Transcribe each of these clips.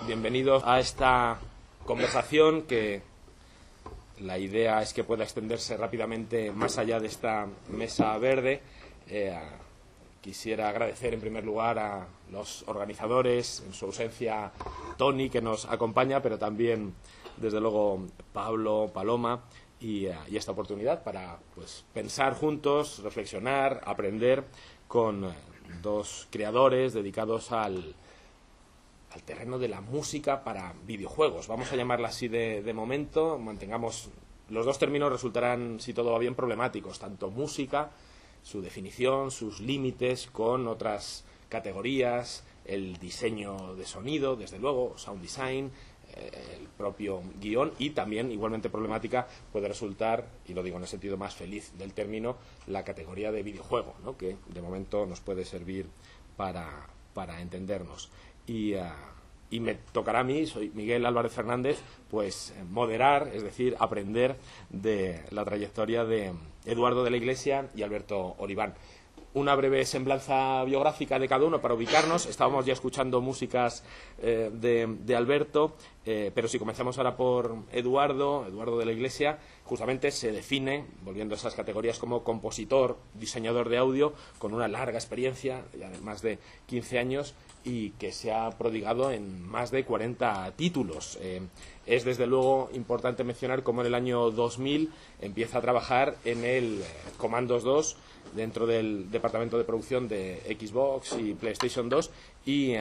bienvenidos a esta conversación que la idea es que pueda extenderse rápidamente más allá de esta mesa verde. Quisiera agradecer en primer lugar a los organizadores, en su ausencia Tony, que nos acompaña, pero también, desde luego, Pablo, Paloma, y esta oportunidad para pensar juntos, reflexionar, aprender con dos creadores dedicados al terreno de la música para videojuegos. Vamos a llamarla así de momento. Mantengamos, los dos términos resultarán, si todo va bien, problemáticos, tanto música, su definición, sus límites con otras categorías, el diseño de sonido, desde luego, sound design, el propio guión, y también, igualmente problemática, puede resultar, y lo digo en el sentido más feliz del término, la categoría de videojuego, ¿no?, que de momento nos puede servir para entendernos. Y me tocará a mí, soy Miguel Álvarez Fernández, moderar, es decir, aprender de la trayectoria de Eduardo de la Iglesia y Alberto Oliván. Una breve semblanza biográfica de cada uno para ubicarnos. Estábamos ya escuchando músicas de Alberto, pero si comenzamos ahora por Eduardo de la Iglesia, justamente se define, volviendo a esas categorías, como compositor, diseñador de audio, con una larga experiencia, ya de más de 15 años, y que se ha prodigado en más de 40 títulos. Es desde luego importante mencionar cómo en el año 2000 empieza a trabajar en el Commandos 2 dentro del departamento de producción de Xbox y PlayStation 2 y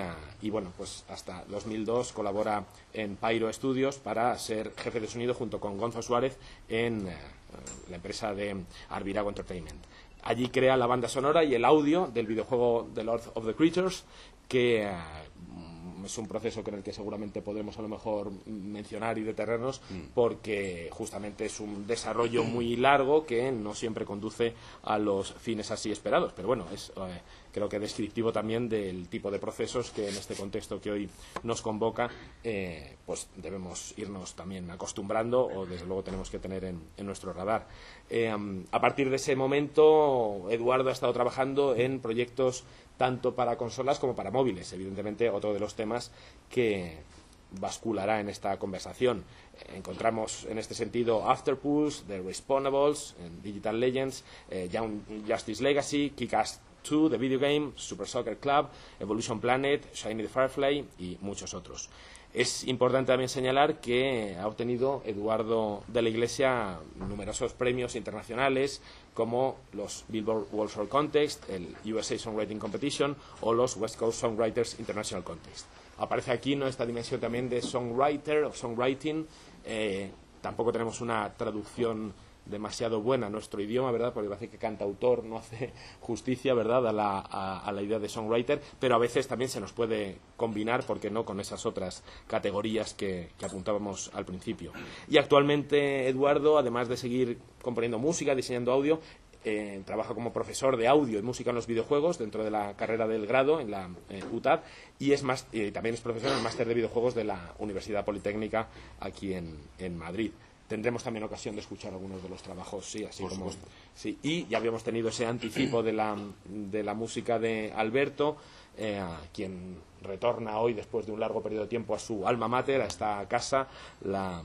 bueno, pues hasta 2002 colabora en Pyro Studios para ser jefe de sonido junto con Gonzo Suárez en la empresa de Arvirago Entertainment. Allí crea la banda sonora y el audio del videojuego The Lord of the Creatures, que es un proceso con el que seguramente podremos a lo mejor mencionar y detenernos, porque justamente es un desarrollo muy largo que no siempre conduce a los fines así esperados, pero bueno, es creo que descriptivo también del tipo de procesos que en este contexto que hoy nos convoca debemos irnos también acostumbrando, o desde luego tenemos que tener en nuestro radar. A partir de ese momento, Eduardo ha estado trabajando en proyectos tanto para consolas como para móviles, evidentemente otro de los temas que basculará en esta conversación. Encontramos en este sentido Afterpulse, The Respawnables, Digital Legends, Young Justice Legacy, Kick-Ass 2, The Video Game, Super Soccer Club, Evolution Planet, Shiny the Firefly y muchos otros. Es importante también señalar que ha obtenido Eduardo de la Iglesia numerosos premios internacionales, como los Billboard World Song Contest, el USA Songwriting Competition o los West Coast Songwriters International Contest. Aparece aquí, ¿no?, esta dimensión también de songwriter o songwriting. Tampoco tenemos una traducción demasiado buena a nuestro idioma, ¿verdad?, porque parece que cantautor no hace justicia, ¿verdad?, a la idea de songwriter, pero a veces también se nos puede combinar, ¿por qué no?, con esas otras categorías que apuntábamos al principio. Y actualmente Eduardo, además de seguir componiendo música, diseñando audio, trabaja como profesor de audio y música en los videojuegos dentro de la carrera del grado en la UTAD, y también es profesor en el máster de videojuegos de la Universidad Politécnica aquí en Madrid. Tendremos también ocasión de escuchar algunos de los trabajos, sí, así como sí. Y ya habíamos tenido ese anticipo de la música de Alberto, quien retorna hoy después de un largo periodo de tiempo a su alma mater, a esta casa, la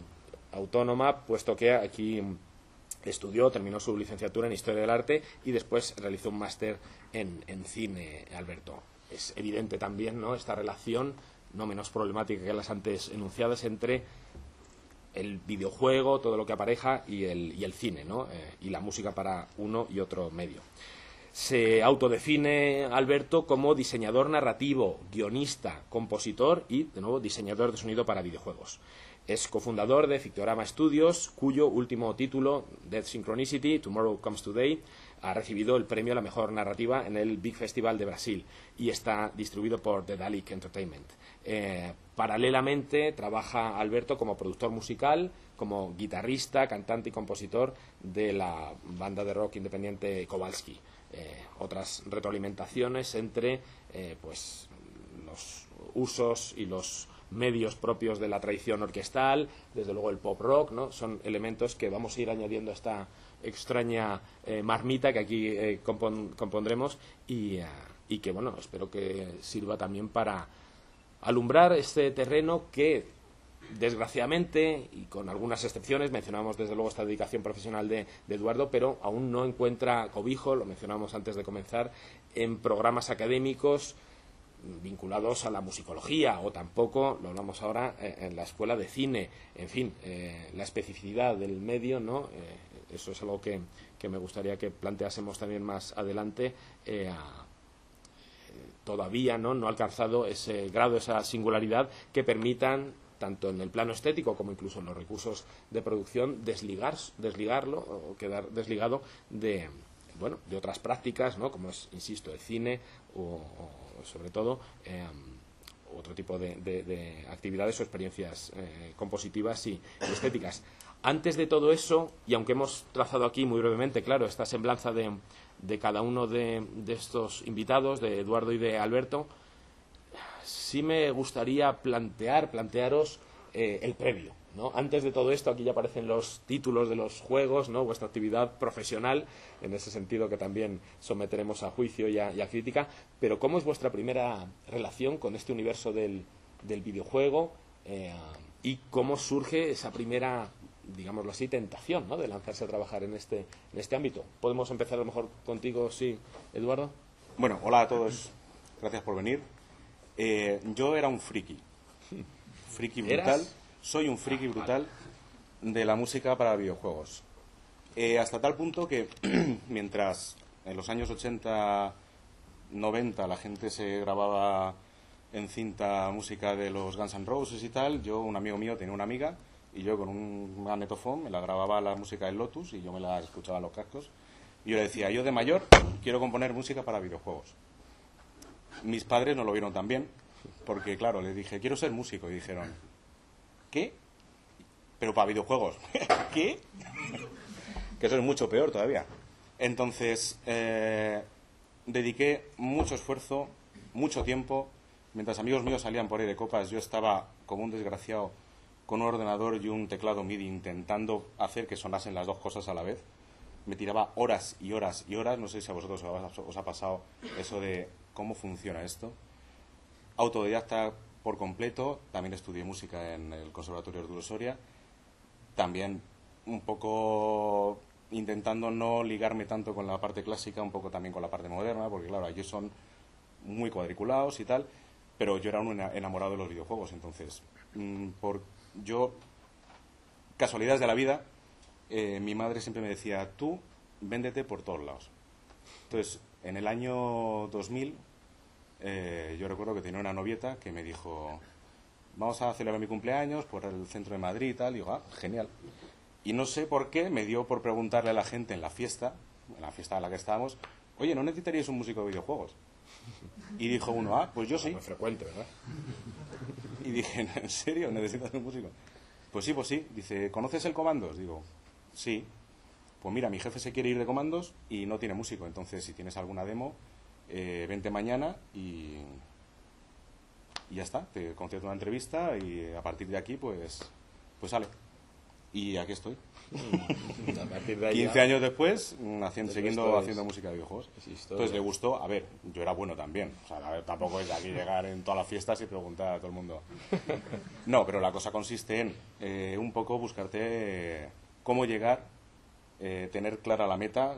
Autónoma, puesto que aquí estudió, terminó su licenciatura en Historia del Arte y después realizó un máster en cine. Alberto, es evidente también, ¿no?, esta relación no menos problemática que las antes enunciadas entre el videojuego, todo lo que apareja, y el cine, ¿no?, y la música para uno y otro medio. Se autodefine Alberto como diseñador narrativo, guionista, compositor y, de nuevo, diseñador de sonido para videojuegos. Es cofundador de Fictorama Studios, cuyo último título, Death Synchronicity, Tomorrow Comes Today, ha recibido el premio a la mejor narrativa en el Big Festival de Brasil y está distribuido por The Dalek Entertainment. Paralelamente trabaja Alberto como productor musical, como guitarrista, cantante y compositor de la banda de rock independiente Kowalski. Otras retroalimentaciones entre los usos y los medios propios de la tradición orquestal, desde luego el pop rock, ¿no?, son elementos que vamos a ir añadiendo a esta extraña marmita que aquí compondremos y que, bueno, espero que sirva también para alumbrar este terreno que, desgraciadamente, y con algunas excepciones, mencionamos desde luego esta dedicación profesional de Eduardo, pero aún no encuentra cobijo, lo mencionamos antes de comenzar, en programas académicos vinculados a la musicología, o tampoco, lo hablamos ahora, en la escuela de cine. En fin, la especificidad del medio, ¿no? Eso es algo que me gustaría que planteásemos también más adelante. Todavía no ha alcanzado ese grado, esa singularidad que permitan, tanto en el plano estético como incluso en los recursos de producción, desligarlo o quedar desligado de otras prácticas, ¿no? Como es, insisto, el cine o sobre todo otro tipo de actividades o experiencias compositivas y estéticas. Antes de todo eso, y aunque hemos trazado aquí muy brevemente, claro, esta semblanza de cada uno de estos invitados, de Eduardo y de Alberto, sí me gustaría plantearos el previo, ¿no? Antes de todo esto, aquí ya aparecen los títulos de los juegos, ¿no? Vuestra actividad profesional, en ese sentido que también someteremos a juicio y a crítica, pero ¿cómo es vuestra primera relación con este universo del videojuego y cómo surge esa primera, digámoslo así, tentación, ¿no? De lanzarse a trabajar en este ámbito? Podemos empezar a lo mejor contigo, sí, Eduardo. Bueno, hola a todos, gracias por venir. Yo era un friki brutal. ¿Eras? Soy un friki brutal de la música para videojuegos. Hasta tal punto que mientras en los años 80, 90 la gente se grababa en cinta música de los Guns N' Roses y tal, un amigo mío tenía una amiga y yo con un magnetofón me la grababa la música del Lotus y yo me la escuchaba en los cascos. Y yo le decía, yo de mayor quiero componer música para videojuegos. Mis padres no lo vieron tan bien, porque claro, les dije, quiero ser músico, y dijeron, ¿qué? Pero para videojuegos. ¿Qué? Que eso es mucho peor todavía. Entonces, dediqué mucho esfuerzo, mucho tiempo. Mientras amigos míos salían por ahí de copas, yo estaba como un desgraciado con un ordenador y un teclado MIDI intentando hacer que sonasen las dos cosas a la vez. Me tiraba horas y horas y horas. No sé si a vosotros os ha pasado eso de cómo funciona esto. Autodidacta por completo. También estudié música en el Conservatorio Arturo Soria. También un poco intentando no ligarme tanto con la parte clásica, un poco también con la parte moderna, porque claro, allí son muy cuadriculados y tal, pero yo era un enamorado de los videojuegos. Entonces, casualidades de la vida, mi madre siempre me decía, tú véndete por todos lados. Entonces, en el año 2000, yo recuerdo que tenía una novieta que me dijo, vamos a celebrar mi cumpleaños por el centro de Madrid y tal. Y digo, genial. Y no sé por qué me dio por preguntarle a la gente en la fiesta a la que estábamos, oye, ¿no necesitaríais un músico de videojuegos? Y dijo uno, pues yo sí. Muy frecuente, ¿verdad? Y dije, ¿en serio? ¿Necesitas un músico? Pues sí. Dice, ¿conoces el Comandos? Digo, sí. Pues mira, mi jefe se quiere ir de Comandos y no tiene músico. Entonces, si tienes alguna demo, vente mañana y ya está. Te concedo una entrevista y a partir de aquí, pues sale. Y aquí estoy. A partir de ahí 15 años después, siguiendo haciendo música de videojuegos. Entonces le gustó. A ver, yo era bueno también. O sea, a ver, tampoco es de aquí llegar en todas las fiestas y preguntar a todo el mundo. No, pero la cosa consiste en un poco buscarte cómo llegar, tener clara la meta,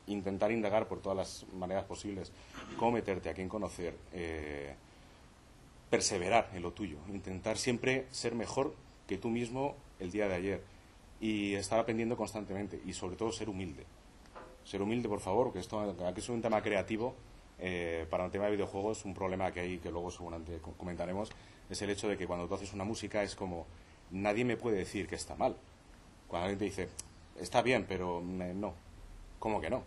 intentar indagar por todas las maneras posibles, cómo meterte, a quién conocer, perseverar en lo tuyo, intentar siempre ser mejor que tú mismo el día de ayer y estar aprendiendo constantemente y sobre todo ser humilde. Ser humilde, por favor, que esto aquí es un tema creativo. Para el tema de videojuegos, un problema que hay, que luego seguramente comentaremos, es el hecho de que cuando tú haces una música es como, nadie me puede decir que está mal. Cuando alguien te dice, está bien, pero no. ¿Cómo que no?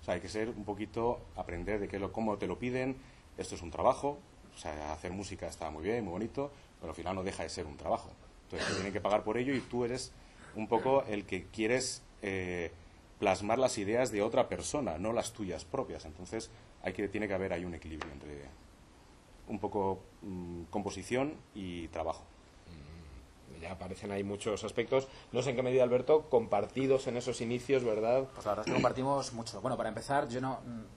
O sea, hay que ser un poquito, aprender de cómo te lo piden. Esto es un trabajo. O sea, hacer música está muy bien, muy bonito, pero al final no deja de ser un trabajo. Entonces te tienen que pagar por ello y tú eres un poco el que quieres plasmar las ideas de otra persona, no las tuyas propias. Entonces tiene que haber ahí un equilibrio entre un poco composición y trabajo. Ya aparecen ahí muchos aspectos. No sé en qué medida, Alberto, compartidos en esos inicios, ¿verdad? Pues la verdad es que compartimos mucho. Bueno, para empezar,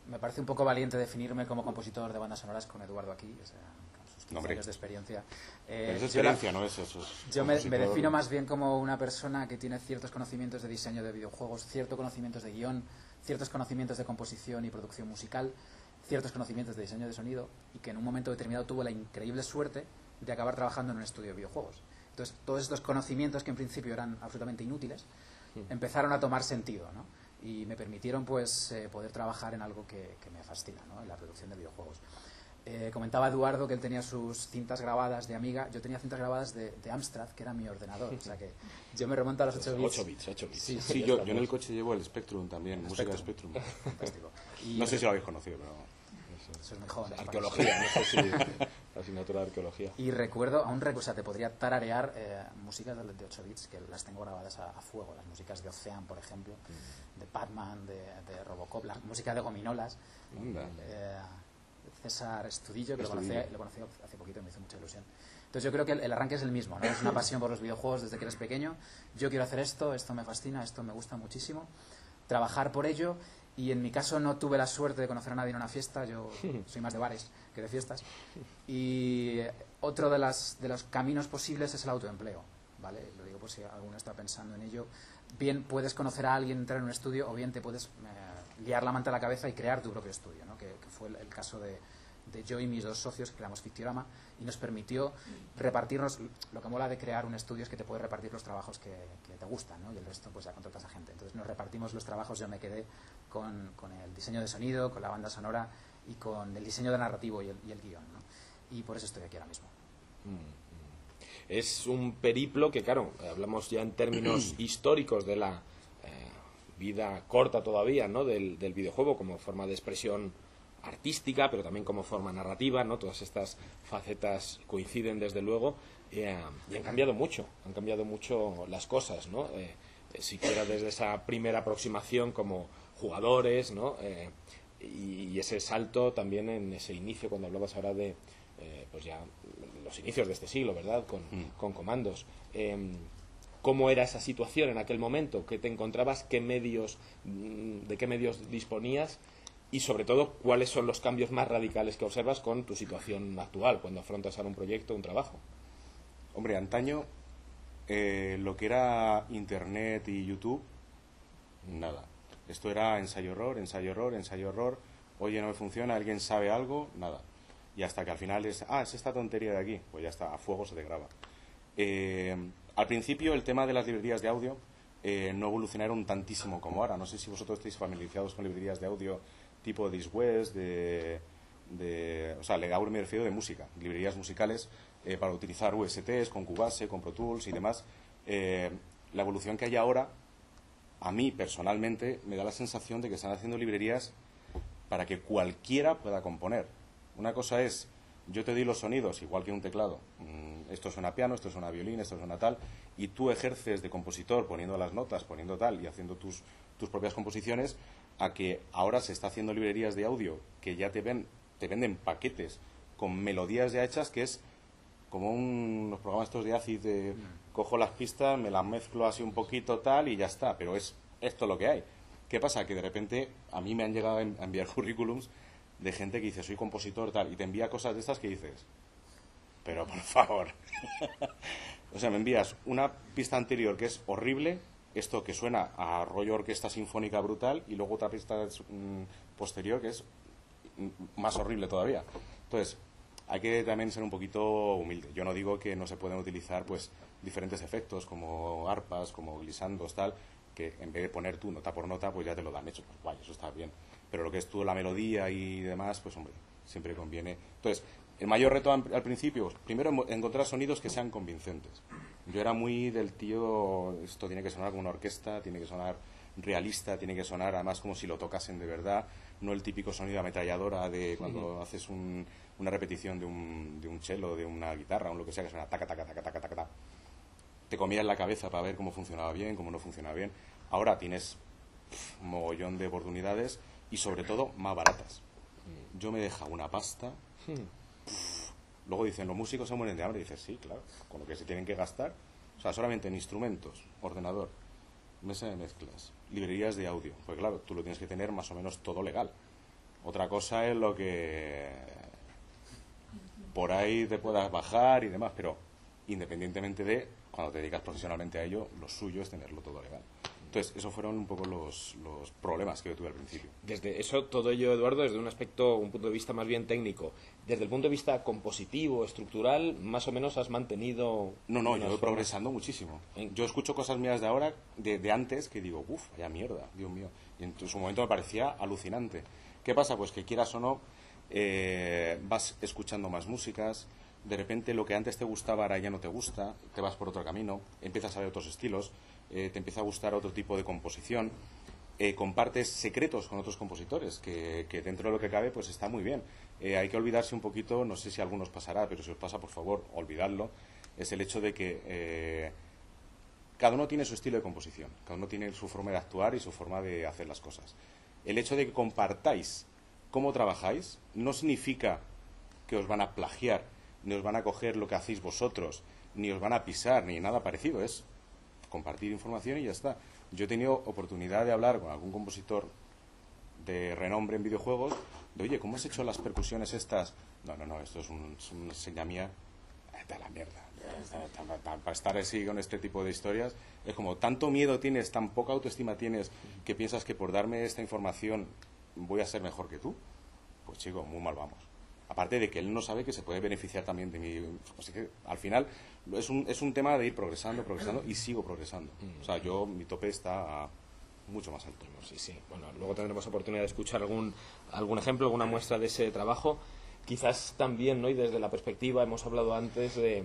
me parece un poco valiente definirme como compositor de bandas sonoras con Eduardo aquí, o sea, con sus No, hombre. años de experiencia. Pero es Yo experiencia, no es eso. Yo me defino más bien como una persona que tiene ciertos conocimientos de diseño de videojuegos, ciertos conocimientos de guión, ciertos conocimientos de composición y producción musical, ciertos conocimientos de diseño de sonido, y que en un momento determinado tuvo la increíble suerte de acabar trabajando en un estudio de videojuegos. Entonces, todos estos conocimientos que en principio eran absolutamente inútiles, empezaron a tomar sentido, ¿no? Y me permitieron pues poder trabajar en algo que me fascina, ¿no? En la producción de videojuegos. Comentaba Eduardo que él tenía sus cintas grabadas de Amiga. Yo tenía cintas grabadas de Amstrad, que era mi ordenador. O sea que yo me remonto a los 8 bits. 8 bits, 8 bits. Sí, Sí, yo en el coche llevo el Spectrum también, música de Spectrum. Spectrum. Fantástico. Y No sé si lo habéis conocido, pero... eso es muy joven. Arqueología, no sé si la asignatura de arqueología. Y recuerdo, o sea, te podría tararear músicas de 8 bits que las tengo grabadas a fuego. Las músicas de Ocean, por ejemplo, de Batman, de Robocop, la música de Gominolas. Anda. César Estudillo, que Estudillo. lo conocí hace poquito y me hizo mucha ilusión. Entonces yo creo que el arranque es el mismo, ¿no? Es una pasión por los videojuegos desde que eres pequeño. Yo quiero hacer esto me fascina, esto me gusta muchísimo. Trabajar por ello, y en mi caso no tuve la suerte de conocer a nadie en una fiesta. Yo soy más de bares que de fiestas. Y otro de los caminos posibles es el autoempleo, ¿vale? Lo digo por si alguno está pensando en ello. Bien puedes conocer a alguien, entrar en un estudio, o bien te puedes liar la manta a la cabeza y crear tu propio estudio, ¿no? Que fue el caso de yo y mis dos socios, que creamos Fictiorama, y nos permitió repartirnos. Lo que mola de crear un estudio es que te puedes repartir los trabajos que te gustan, ¿no? Y el resto pues ya contratas a gente. Entonces nos repartimos los trabajos. Yo me quedé con el diseño de sonido, con la banda sonora y con el diseño de narrativo y el guión, ¿no? Y por eso estoy aquí ahora mismo. Es un periplo que, claro, hablamos ya en términos históricos de la vida corta todavía, ¿no? del videojuego como forma de expresión artística, pero también como forma narrativa, ¿no? Todas estas facetas coinciden desde luego, y han cambiado mucho las cosas, ¿no? Siquiera desde esa primera aproximación como jugadores, ¿no? Y ese salto también en ese inicio, cuando hablabas ahora de pues ya los inicios de este siglo, ¿verdad? Con comandos. ¿Cómo era esa situación en aquel momento? ¿Qué te encontrabas? ¿De qué medios disponías? Y sobre todo, ¿cuáles son los cambios más radicales que observas con tu situación actual cuando afrontas ahora un proyecto, un trabajo? Hombre, antaño lo que era Internet y YouTube, nada. Esto era ensayo-error, ensayo-error, ensayo-error. Oye, no me funciona, alguien sabe algo, nada. Y hasta que al final es esta tontería de aquí, pues ya está, a fuego se te graba. Al principio el tema de las librerías de audio no evolucionaron tantísimo como ahora. No sé si vosotros estáis familiarizados con librerías de audio tipo Diswest, o sea, ahora me refiero de música, librerías musicales para utilizar VSTs, con Cubase, con Pro Tools y demás. La evolución que hay ahora, a mí personalmente, me da la sensación de que están haciendo librerías para que cualquiera pueda componer. Una cosa es, yo te doy los sonidos, igual que un teclado. Esto suena piano, esto suena violín, esto suena tal, y tú ejerces de compositor poniendo las notas, poniendo tal y haciendo tus propias composiciones, a que ahora se está haciendo librerías de audio que ya te venden paquetes con melodías ya hechas, que es como los programas estos de ACID, cojo las pistas, me las mezclo así un poquito tal y ya está, pero es esto lo que hay. ¿Qué pasa? Que de repente a mí me han llegado a enviar currículums de gente que dice soy compositor tal y te envía cosas de estas que dices, pero por favor. O sea, me envías una pista anterior que es horrible, esto que suena a rollo orquesta sinfónica brutal, y luego otra pista posterior que es más horrible todavía. Entonces, hay que también ser un poquito humilde. Yo no digo que no se pueden utilizar pues diferentes efectos como arpas, como glissandos, tal, que en vez de poner tú nota por nota, pues ya te lo dan hecho. Pues guay, eso está bien. Pero lo que es tú la melodía y demás, pues hombre, siempre conviene. Entonces, el mayor reto al principio, primero encontrar sonidos que sean convincentes. Yo era muy del tío, esto tiene que sonar como una orquesta, tiene que sonar realista, tiene que sonar además como si lo tocasen de verdad, no el típico sonido ametralladora de cuando haces una repetición de un cello, de una guitarra o lo que sea, que suena taca, taca, taca, taca, taca, taca. Te comías la cabeza para ver cómo funcionaba bien, cómo no funcionaba bien. Ahora tienes un mogollón de oportunidades y sobre todo más baratas. Yo me deja una pasta. Luego dicen, los músicos se mueren de hambre. Y dices, sí, claro, con lo que se tienen que gastar. O sea, solamente en instrumentos, ordenador, mesa de mezclas, librerías de audio. Pues claro, tú lo tienes que tener más o menos todo legal. Otra cosa es lo que por ahí te puedas bajar y demás, pero independientemente de cuando te dedicas profesionalmente a ello, lo suyo es tenerlo todo legal. Entonces, esos fueron un poco los problemas que yo tuve al principio. Desde eso, todo ello, Eduardo, desde un aspecto, un punto de vista más bien técnico. Desde el punto de vista compositivo, estructural, más o menos has mantenido... No, yo voy progresando muchísimo. Yo escucho cosas mías de ahora, de antes, que digo, uff, vaya mierda, Dios mío. Y en su momento me parecía alucinante. ¿Qué pasa? Pues que quieras o no, vas escuchando más músicas, de repente lo que antes te gustaba ahora ya no te gusta, te vas por otro camino, empiezas a ver otros estilos, te empieza a gustar otro tipo de composición, compartes secretos con otros compositores, que dentro de lo que cabe pues está muy bien. Hay que olvidarse un poquito, no sé si a algunos pasará, pero si os pasa, por favor, olvidadlo, es el hecho de que cada uno tiene su estilo de composición, cada uno tiene su forma de actuar y su forma de hacer las cosas. El hecho de que compartáis cómo trabajáis no significa que os van a plagiar, ni os van a coger lo que hacéis vosotros, ni os van a pisar, ni nada parecido. Es compartir información y ya está. Yo he tenido oportunidad de hablar con algún compositor de renombre en videojuegos, de oye, ¿cómo has hecho las percusiones estas? No, esto es una seña mía de la mierda. Para estar así con este tipo de historias, es como tanto miedo tienes, tan poca autoestima tienes, que piensas que por darme esta información voy a ser mejor que tú. Pues chico, muy mal vamos. Aparte de que él no sabe que se puede beneficiar también de mí. Así que al final es un tema de ir progresando y sigo progresando. O sea, mi tope está mucho más alto. Sí. Bueno, luego tendremos oportunidad de escuchar algún ejemplo, alguna muestra de ese trabajo. Quizás también, ¿no? Y desde la perspectiva, hemos hablado antes de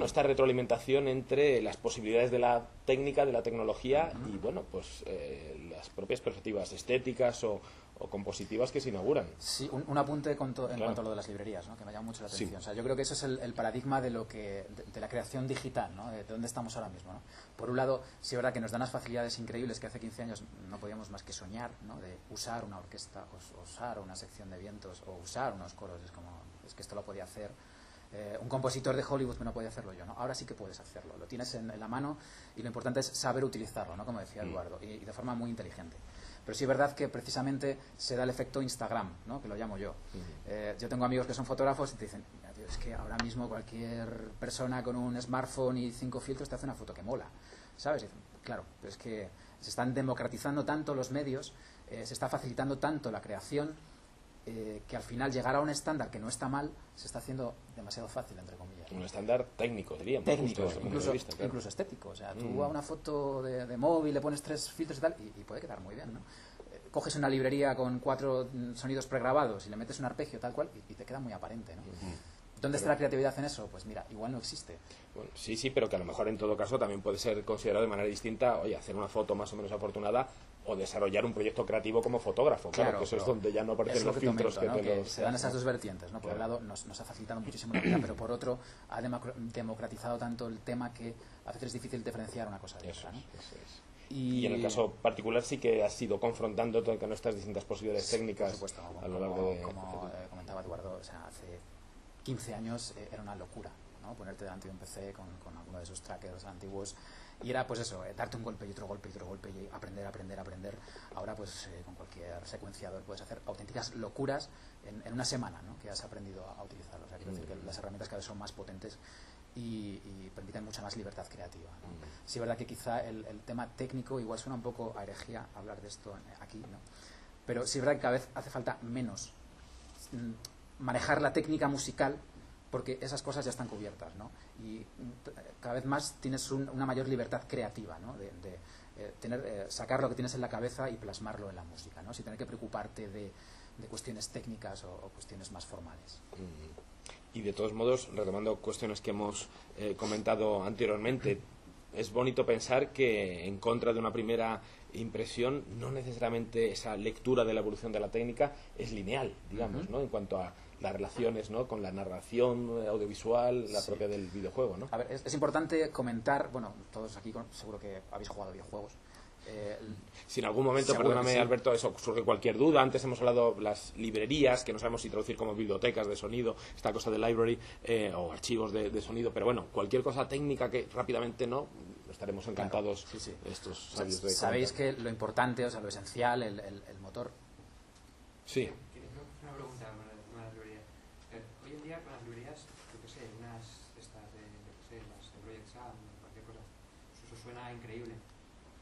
esta retroalimentación entre las posibilidades de la técnica, de la tecnología y, pues las propias perspectivas estéticas o compositivas que se inauguran. Sí, un apunte en cuanto a lo de las librerías, ¿no? Que me llama mucho la atención. Sí. O sea, yo creo que ese es el paradigma de la creación digital, ¿no? De dónde estamos ahora mismo, ¿no? Por un lado, sí es verdad que nos dan las facilidades increíbles que hace 15 años no podíamos más que soñar, ¿no? De usar una orquesta, o usar una sección de vientos, o usar unos coros. Es que esto lo podía hacer un compositor de Hollywood, pero no podía hacerlo yo, ¿no? Ahora sí que puedes hacerlo, lo tienes en la mano y lo importante es saber utilizarlo, ¿no? Como decía Eduardo, y de forma muy inteligente. Pero sí es verdad que precisamente se da el efecto Instagram, ¿no? Que lo llamo yo. Yo tengo amigos que son fotógrafos y te dicen, mira, tío, es que ahora mismo cualquier persona con un smartphone y 5 filtros te hace una foto que mola, ¿sabes? Y dicen, claro, pero es que se están democratizando tanto los medios, se está facilitando tanto la creación, que al final llegar a un estándar que no está mal se está haciendo demasiado fácil, entre comillas. Un estándar técnico, diríamos. Técnico, justo desde el punto de vista, claro. incluso estético. O sea, tú a una foto de móvil le pones 3 filtros y tal, y puede quedar muy bien, ¿no? Coges una librería con 4 sonidos pregrabados y le metes un arpegio tal cual y te queda muy aparente, ¿no? ¿Dónde está la creatividad en eso? Pues mira, igual no existe. Bueno, sí, pero que a lo mejor en todo caso también puede ser considerado de manera distinta, oye, hacer una foto más o menos afortunada o desarrollar un proyecto creativo como fotógrafo, claro que eso es donde ya no aparecen los filtros comento, ¿no? que se dan esas dos vertientes, ¿no? Por un lado nos ha facilitado muchísimo la vida, pero por otro ha democratizado tanto el tema que a veces es difícil diferenciar una cosa de otra, ¿no? Eso es. Y en el caso particular sí que has ido confrontando con estas distintas posibilidades técnicas, por supuesto, a lo largo de... Como comentaba Eduardo, o sea, hace 15 años era una locura, ¿no? Ponerte delante de un PC con alguno de esos trackers antiguos y era pues eso, darte un golpe y otro golpe y otro golpe y aprender. Ahora pues con cualquier secuenciador puedes hacer auténticas locuras en una semana, ¿no? Que has aprendido a utilizarlo. O sea, quiero decir que las herramientas cada vez son más potentes y permiten mucha más libertad creativa, ¿no? Sí es verdad que quizá el tema técnico igual suena un poco a herejía hablar de esto aquí, ¿no? Pero sí es verdad que cada vez hace falta menos manejar la técnica musical porque esas cosas ya están cubiertas, ¿no? Y cada vez más tienes una mayor libertad creativa, ¿no? De sacar lo que tienes en la cabeza y plasmarlo en la música, ¿no? Sin tener que preocuparte de cuestiones técnicas o cuestiones más formales. Y de todos modos, retomando cuestiones que hemos comentado anteriormente, es bonito pensar que en contra de una primera impresión, no necesariamente esa lectura de la evolución de la técnica es lineal, digamos, ¿no? En cuanto a las relaciones, ¿no? Con la narración audiovisual, la propia del videojuego, ¿no? A ver, es importante comentar, bueno, todos aquí seguro que habéis jugado videojuegos. Si en algún momento, perdóname, sí, Alberto, eso surge cualquier duda. Antes hemos hablado de las librerías, que no sabemos si traducir como bibliotecas de sonido, esta cosa de library, o archivos de sonido, pero bueno, cualquier cosa técnica que rápidamente no, estaremos encantados. Claro, sí. Estos sabios de sabéis que lo importante, o sea, lo esencial, el motor. Sí. Una pregunta con las librerías. Hoy en día con las librerías sound, cualquier cosa, eso suena increíble.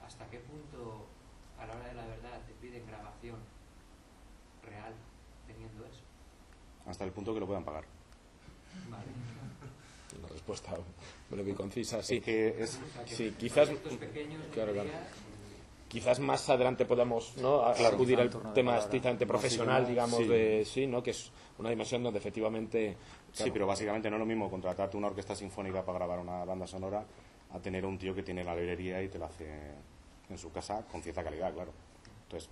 ¿Hasta qué punto, a la hora de la verdad, te piden grabación real teniendo eso? Hasta el punto que lo puedan pagar. Vale. Una respuesta breve y concisa, sí. Es que es, Sí, quizás, Pequeños, claro, claro. Quizás más adelante podamos, ¿no?, acudir al tema estrictamente profesional, digamos, sí. sí, ¿no?, que es una dimensión donde efectivamente... Sí, pero básicamente no es lo mismo contratarte una orquesta sinfónica para grabar una banda sonora a tener a un tío que tiene la librería y te lo hace en su casa con cierta calidad, claro. Entonces,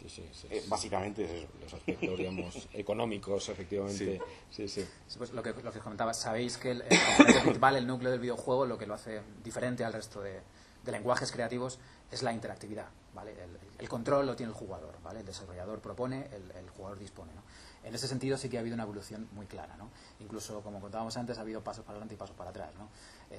sí, básicamente es eso. Los aspectos, digamos, económicos, efectivamente. Sí. Sí, pues lo que comentaba, sabéis que el componente principal, el núcleo del videojuego, lo que lo hace diferente al resto de lenguajes creativos es la interactividad, ¿vale? El control lo tiene el jugador, ¿vale? El desarrollador propone, el jugador dispone, ¿no? En ese sentido sí que ha habido una evolución muy clara, ¿no? Incluso, como contábamos antes, ha habido pasos para adelante y pasos para atrás, ¿no?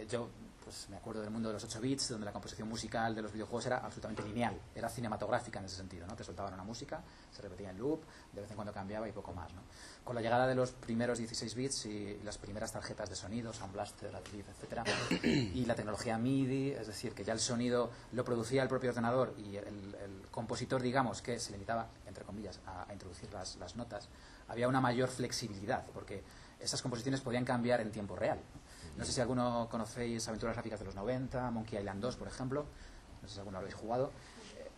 Yo pues me acuerdo del mundo de los 8 bits, donde la composición musical de los videojuegos era absolutamente lineal, era cinematográfica en ese sentido, ¿no? Te soltaban una música, se repetía en loop, de vez en cuando cambiaba y poco más, ¿no? Con la llegada de los primeros 16 bits y las primeras tarjetas de sonido, Sound Blaster, Adlib, etcétera, y la tecnología MIDI, es decir, que ya el sonido lo producía el propio ordenador y el compositor, digamos, que se limitaba, entre comillas, a introducir las notas, había una mayor flexibilidad, porque esas composiciones podían cambiar en tiempo real. No sé si alguno conocéis aventuras gráficas de los 90, Monkey Island 2, por ejemplo, no sé si alguno lo habéis jugado.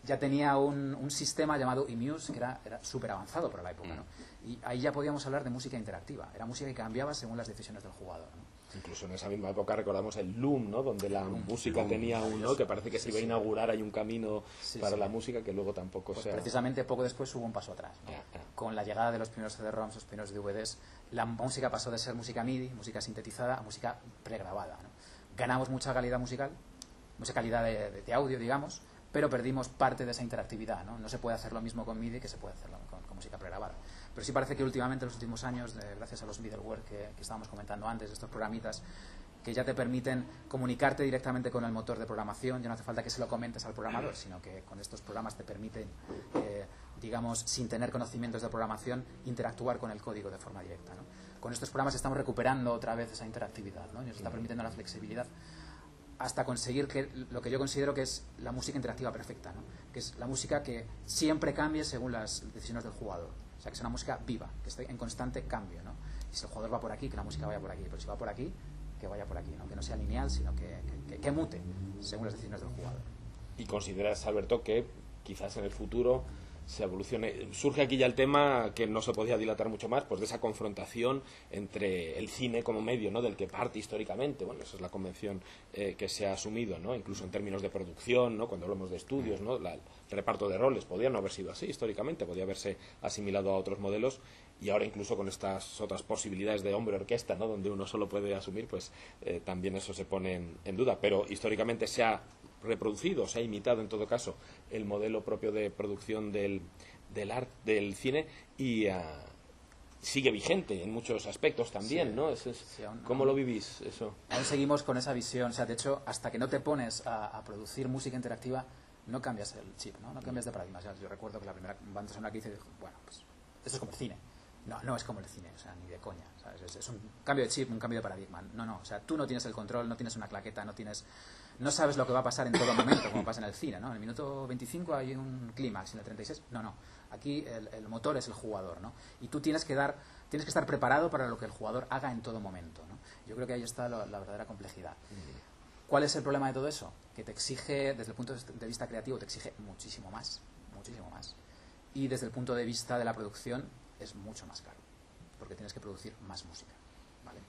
Ya tenía un sistema llamado eMuse que era súper avanzado para la época, ¿no? Y ahí ya podíamos hablar de música interactiva, era música que cambiaba según las decisiones del jugador, ¿no? Incluso en esa misma época recordamos el Loom, ¿no?, donde la música tenía ¿no?, que parece que se iba a inaugurar, hay un camino para la música que luego tampoco pues sea... Precisamente poco después hubo un paso atrás, ¿no? Con la llegada de los primeros CD-ROMs, los primeros DVDs, la música pasó de ser música MIDI, música sintetizada, a música pregrabada, ¿no? Ganamos mucha calidad musical, mucha calidad de audio, digamos, pero perdimos parte de esa interactividad, ¿no? No se puede hacer lo mismo con MIDI que se puede hacer con música pregrabada. Pero sí parece que últimamente, en los últimos años, gracias a los middleware que estábamos comentando antes, estos programitas que ya te permiten comunicarte directamente con el motor de programación, ya no hace falta que se lo comentes al programador, sino que con estos programas te permiten, digamos, sin tener conocimientos de programación, interactuar con el código de forma directa, ¿no? Con estos programas estamos recuperando otra vez esa interactividad, ¿no? Y nos está permitiendo la flexibilidad hasta conseguir lo que yo considero que es la música interactiva perfecta, ¿no? Que es la música que siempre cambie según las decisiones del jugador. O sea, que es una música viva, que esté en constante cambio, ¿no? Y si el jugador va por aquí, que la música vaya por aquí, pero si va por aquí, que vaya por aquí, ¿no? Que no sea lineal, sino que mute según las decisiones del jugador. ¿Y consideras, Alberto, que quizás en el futuro se evolucione? Surge aquí ya el tema, que no se podía dilatar mucho más, pues de esa confrontación entre el cine como medio, ¿no?, del que parte históricamente. Bueno, esa es la convención que se ha asumido, ¿no?, incluso en términos de producción, ¿no?, cuando hablamos de estudios, ¿no?, el reparto de roles podía no haber sido así históricamente, podía haberse asimilado a otros modelos, y ahora incluso con estas otras posibilidades de hombre orquesta, ¿no?, donde uno solo puede asumir, pues también eso se pone en duda. Pero históricamente se ha reproducido, se ha imitado en todo caso el modelo propio de producción del cine, y sigue vigente en muchos aspectos también, sí, ¿no? Sí, ¿Cómo lo vivís eso? Aún seguimos con esa visión, o sea, de hecho, hasta que no te pones a producir música interactiva, no cambias el chip, ¿no? No cambias de paradigma. O sea, yo recuerdo que la primera banda sonora que hice dijo, bueno, pues eso es como el cine. No es como el cine, o sea, ni de coña, ¿sabes? Es un cambio de chip, un cambio de paradigma. No, o sea, tú no tienes el control, no tienes una claqueta, no sabes lo que va a pasar en todo momento, como pasa en el cine, ¿no? En el minuto 25 hay un clímax, en el 36, no. Aquí el motor es el jugador, ¿no? Y tú tienes que estar preparado para lo que el jugador haga en todo momento, ¿no? Yo creo que ahí está la verdadera complejidad. ¿Cuál es el problema de todo eso? Que te exige, desde el punto de vista creativo, te exige muchísimo más. Y desde el punto de vista de la producción, es mucho más caro, porque tienes que producir más música, ¿vale?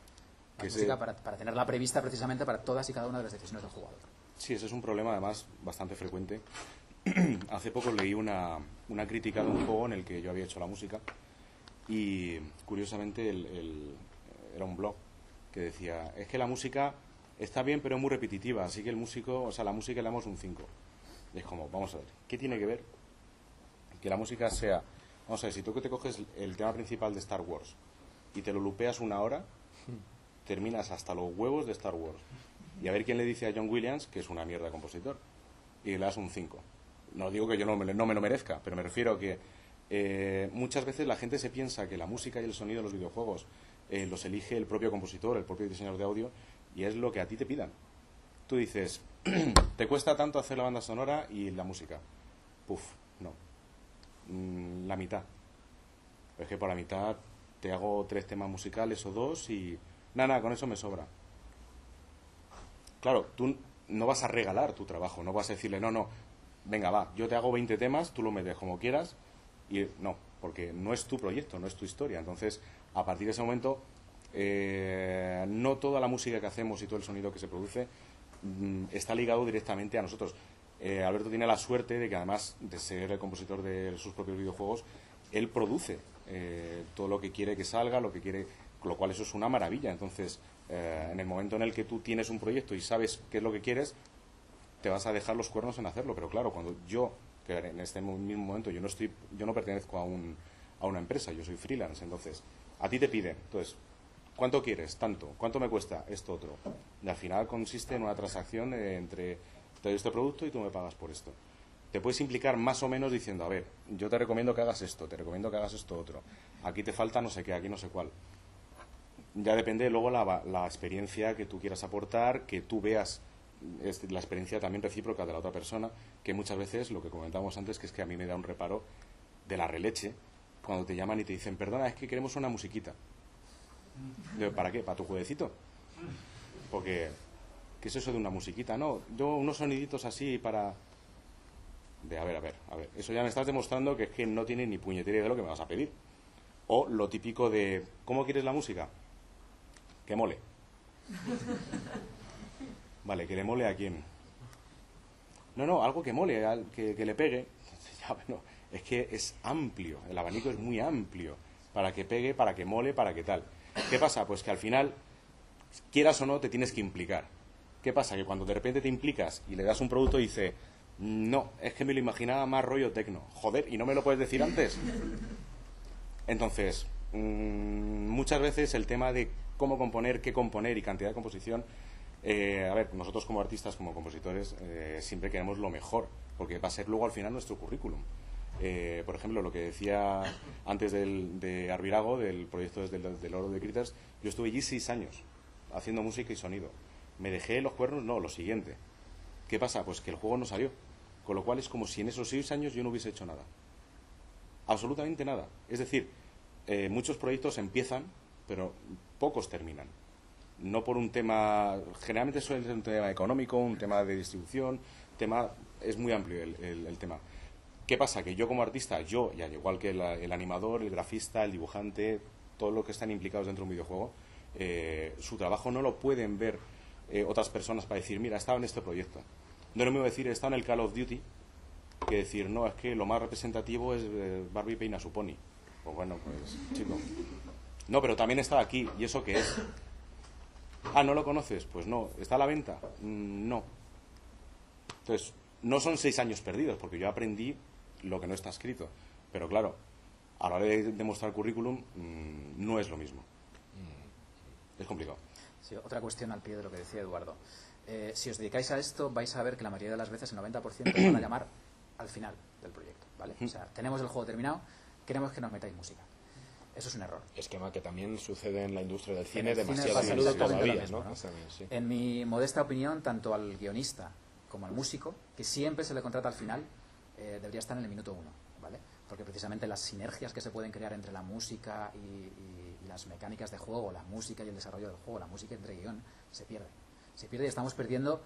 Más música para tenerla prevista precisamente para todas y cada una de las decisiones del jugador. Sí, ese es un problema además bastante frecuente. Hace poco leí una crítica de un juego en el que yo había hecho la música, y curiosamente era un blog que decía, es que la música está bien pero es muy repetitiva, así que la música le damos un 5. Y es como, vamos a ver, ¿qué tiene que ver que la música sea... Vamos a ver, si tú que te coges el tema principal de Star Wars y te lo lupeas una hora, terminas hasta los huevos de Star Wars. Y a ver quién le dice a John Williams que es una mierda de compositor. Y le das un 5. No digo que yo no me lo merezca, pero me refiero a que muchas veces la gente se piensa que la música y el sonido de los videojuegos los elige el propio compositor, el propio diseñador de audio, y es lo que a ti te pidan. Tú dices, te cuesta tanto hacer la banda sonora y la música. Puf, no. La mitad. Es que por la mitad te hago 3 temas musicales o 2 y nada, con eso me sobra. Claro, tú no vas a regalar tu trabajo, no vas a decirle, no, venga, va, yo te hago 20 temas, tú lo metes como quieras, y no, porque no es tu proyecto, no es tu historia. Entonces, a partir de ese momento, no toda la música que hacemos y todo el sonido que se produce está ligado directamente a nosotros. Alberto tiene la suerte de que, además de ser el compositor de sus propios videojuegos, él produce todo lo que quiere que salga, lo que quiere, con lo cual eso es una maravilla. Entonces, en el momento en el que tú tienes un proyecto y sabes qué es lo que quieres, te vas a dejar los cuernos en hacerlo. Pero claro, cuando yo, que en este mismo momento yo no pertenezco a una empresa, yo soy freelance, entonces a ti te piden, entonces, ¿cuánto quieres? Tanto. ¿Cuánto me cuesta? Esto otro. Y al final consiste en una transacción entre te doy este producto y tú me pagas por esto. Te puedes implicar más o menos diciendo, a ver, yo te recomiendo que hagas esto, te recomiendo que hagas esto otro, aquí te falta no sé qué, aquí no sé cuál. Ya depende luego la experiencia que tú quieras aportar, que tú veas la experiencia también recíproca de la otra persona, que muchas veces, lo que comentábamos antes, que es que a mí me da un reparo de la releche cuando te llaman y te dicen, perdona, es que queremos una musiquita. Digo, ¿para qué? ¿Para tu jueguecito? Porque, ¿qué es eso de una musiquita? No, yo unos soniditos así para... a ver, eso ya me estás demostrando que es que no tienes ni puñetera idea de lo que me vas a pedir. O lo típico de, ¿cómo quieres la música? Que mole. Vale, ¿que le mole a quién? No, algo que mole, que le pegue. Ya, bueno, es que es amplio, el abanico es muy amplio, para que pegue, para que mole, para que tal. ¿Qué pasa? Pues que al final, quieras o no, te tienes que implicar. ¿Qué pasa? Que cuando de repente te implicas y le das un producto y dice, no, es que me lo imaginaba más rollo tecno. Joder, ¿y no me lo puedes decir antes? Entonces, muchas veces el tema de cómo componer, qué componer y cantidad de composición, a ver, nosotros como artistas, como compositores, siempre queremos lo mejor, porque va a ser luego al final nuestro currículum. Por ejemplo, lo que decía antes de Arvirago, del proyecto del Oro de Critters, yo estuve allí 6 años haciendo música y sonido. ¿Me dejé los cuernos? No, lo siguiente. ¿Qué pasa? Pues que el juego no salió. Con lo cual es como si en esos 6 años yo no hubiese hecho nada. Absolutamente nada. Es decir, muchos proyectos empiezan, pero pocos terminan. No por un tema, generalmente suele ser un tema económico, un tema de distribución, es muy amplio el tema. ¿Qué pasa? Que yo como artista, y al igual que el animador, el grafista, el dibujante, todos los que están implicados dentro de un videojuego, su trabajo no lo pueden ver otras personas para decir, mira, he estado en este proyecto. No es lo mismo decir, he estado en el Call of Duty, que decir, no, es que lo más representativo es Barbie peina su pony. Pues bueno, pues chico. No, pero también está aquí, ¿y eso qué es? Ah, ¿no lo conoces? Pues no. ¿Está a la venta? No. Entonces, no son 6 años perdidos, porque yo aprendí lo que no está escrito. Pero claro, a la hora de demostrar currículum, no es lo mismo. Es complicado. Sí, otra cuestión al pie de lo que decía Eduardo. Si os dedicáis a esto, vais a ver que la mayoría de las veces, el 90%, os van a llamar al final del proyecto, ¿vale? O sea, tenemos el juego terminado, queremos que nos metáis música. Eso es un error. Esquema que también sucede en la industria del cine, En el cine demasiado a pasa menudo exactamente todavía, lo mismo, ¿no? ¿no? Sí. En mi modesta opinión, tanto al guionista como al músico, que siempre se le contrata al final, debería estar en el minuto 1, ¿vale? Porque precisamente las sinergias que se pueden crear entre la música y las mecánicas de juego, la música y el desarrollo del juego, la música entre guión, se pierde. Se pierde y estamos perdiendo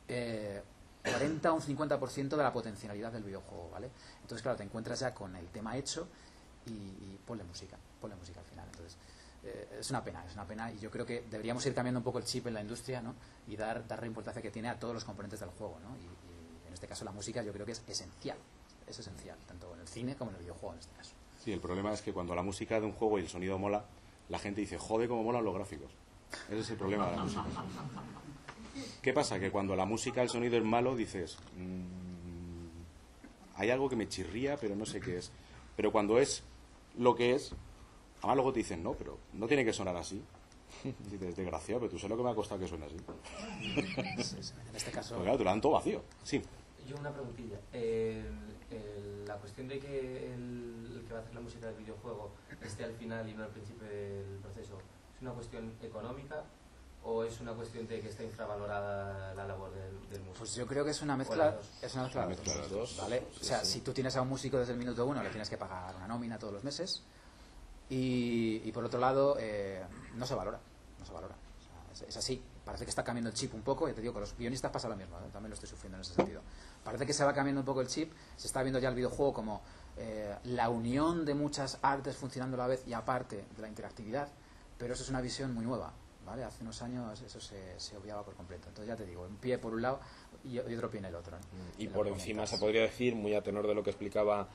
40 o un 50% de la potencialidad del videojuego, ¿vale? Entonces, claro, te encuentras ya con el tema hecho y ponle música al final. Entonces, es una pena, y yo creo que deberíamos ir cambiando un poco el chip en la industria, ¿no? Y darle importancia que tiene a todos los componentes del juego, ¿no? Y en este caso la música yo creo que es esencial, tanto en el cine como en el videojuego en este caso. Sí, el problema es que cuando la música de un juego y el sonido mola, la gente dice, joder, cómo molan los gráficos. Ese es el problema de la música. ¿Qué pasa? Que cuando la música, el sonido es malo, dices, hay algo que me chirría, pero no sé qué es. Pero cuando es lo que es, además luego te dicen, no, pero no tiene que sonar así. Dices, desgraciado, pero tú sabes lo que me ha costado que suene así. Sí, en este caso... Pues claro, te lo dan todo vacío. Sí. Yo una preguntilla. La cuestión de que el que va a hacer la música del videojuego esté al final y no al principio del proceso, ¿es una cuestión económica ¿O es una cuestión de que está infravalorada la labor del músico? Pues yo creo que es una O mezcla, las dos. es una mezcla de las Las dos, ¿vale? sí, O sea, sí. si tú tienes a un músico desde el minuto uno, le tienes que pagar una nómina todos los meses, y por otro lado, no se valora, no se valora. O sea, es así, parece que está cambiando el chip un poco, y te digo, con los guionistas pasa lo mismo, ¿eh? También lo estoy sufriendo en ese sentido. Parece que se va cambiando un poco el chip, se está viendo ya el videojuego como la unión de muchas artes funcionando a la vez y aparte de la interactividad, pero eso es una visión muy nueva, ¿vale? Hace unos años eso se obviaba por completo. Entonces ya te digo, un pie por un lado y otro pie en el otro, ¿no? Y En lo por que encima comentas. se podría decir, muy a tenor de lo que explicaba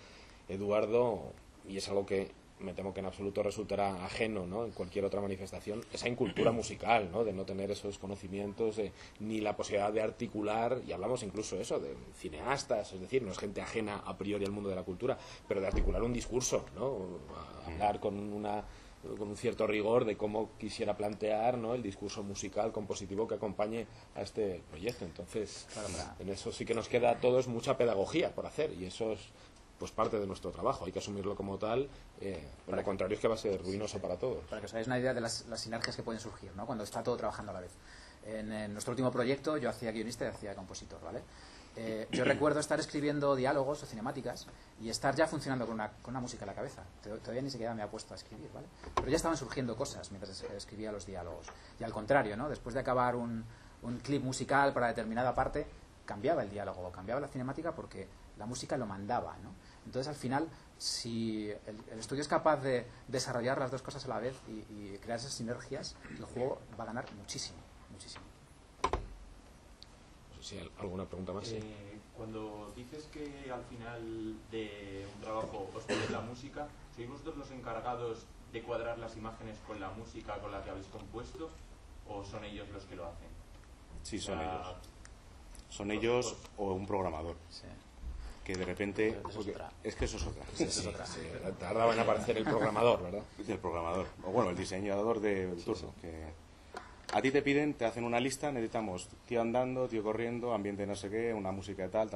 Eduardo, y es algo que me temo que en absoluto resultará ajeno, ¿no?, en cualquier otra manifestación, esa incultura musical, ¿no?, de no tener esos conocimientos, ni la posibilidad de articular, y hablamos incluso eso, de cineastas, es decir, no es gente ajena a priori al mundo de la cultura, pero de articular un discurso, ¿no?, hablar con un cierto rigor de cómo quisiera plantear, ¿no?, el discurso musical compositivo que acompañe a este proyecto. Entonces, Claro, en eso sí que nos queda a todos mucha pedagogía por hacer, y eso es pues parte de nuestro trabajo, hay que asumirlo como tal, lo contrario es que va a ser ruinoso para todos. Para que os hagáis una idea de las sinergias que pueden surgir, ¿no?, cuando está todo trabajando a la vez. En nuestro último proyecto yo hacía guionista y hacía compositor, ¿vale? Yo recuerdo estar escribiendo diálogos o cinemáticas y estar ya funcionando con una música en la cabeza. Todavía ni siquiera me ha puesto a escribir, ¿vale? Pero ya estaban surgiendo cosas mientras escribía los diálogos. Y al contrario, ¿no?, después de acabar un clip musical para determinada parte, cambiaba el diálogo, cambiaba la cinemática porque la música lo mandaba, ¿no? Entonces, al final, si el estudio es capaz de desarrollar las dos cosas a la vez y crear esas sinergias, el juego va a ganar muchísimo, muchísimo. No sé si hay alguna pregunta más. Sí. Cuando dices que al final de un trabajo os pide la música, ¿sois vosotros los encargados de cuadrar las imágenes con la música con la que habéis compuesto o son ellos los que lo hacen? Sí, O son sea, ellos. Son ellos o un programador. Sí. Que de repente... Eso es porque otra. es que eso es otra. Eso es otra. Tardaba en aparecer el programador, ¿verdad? El programador. O bueno, el diseñador del turno. Que a ti te piden, te hacen una lista, necesitamos tío andando, tío corriendo, ambiente no sé qué, una música de tal.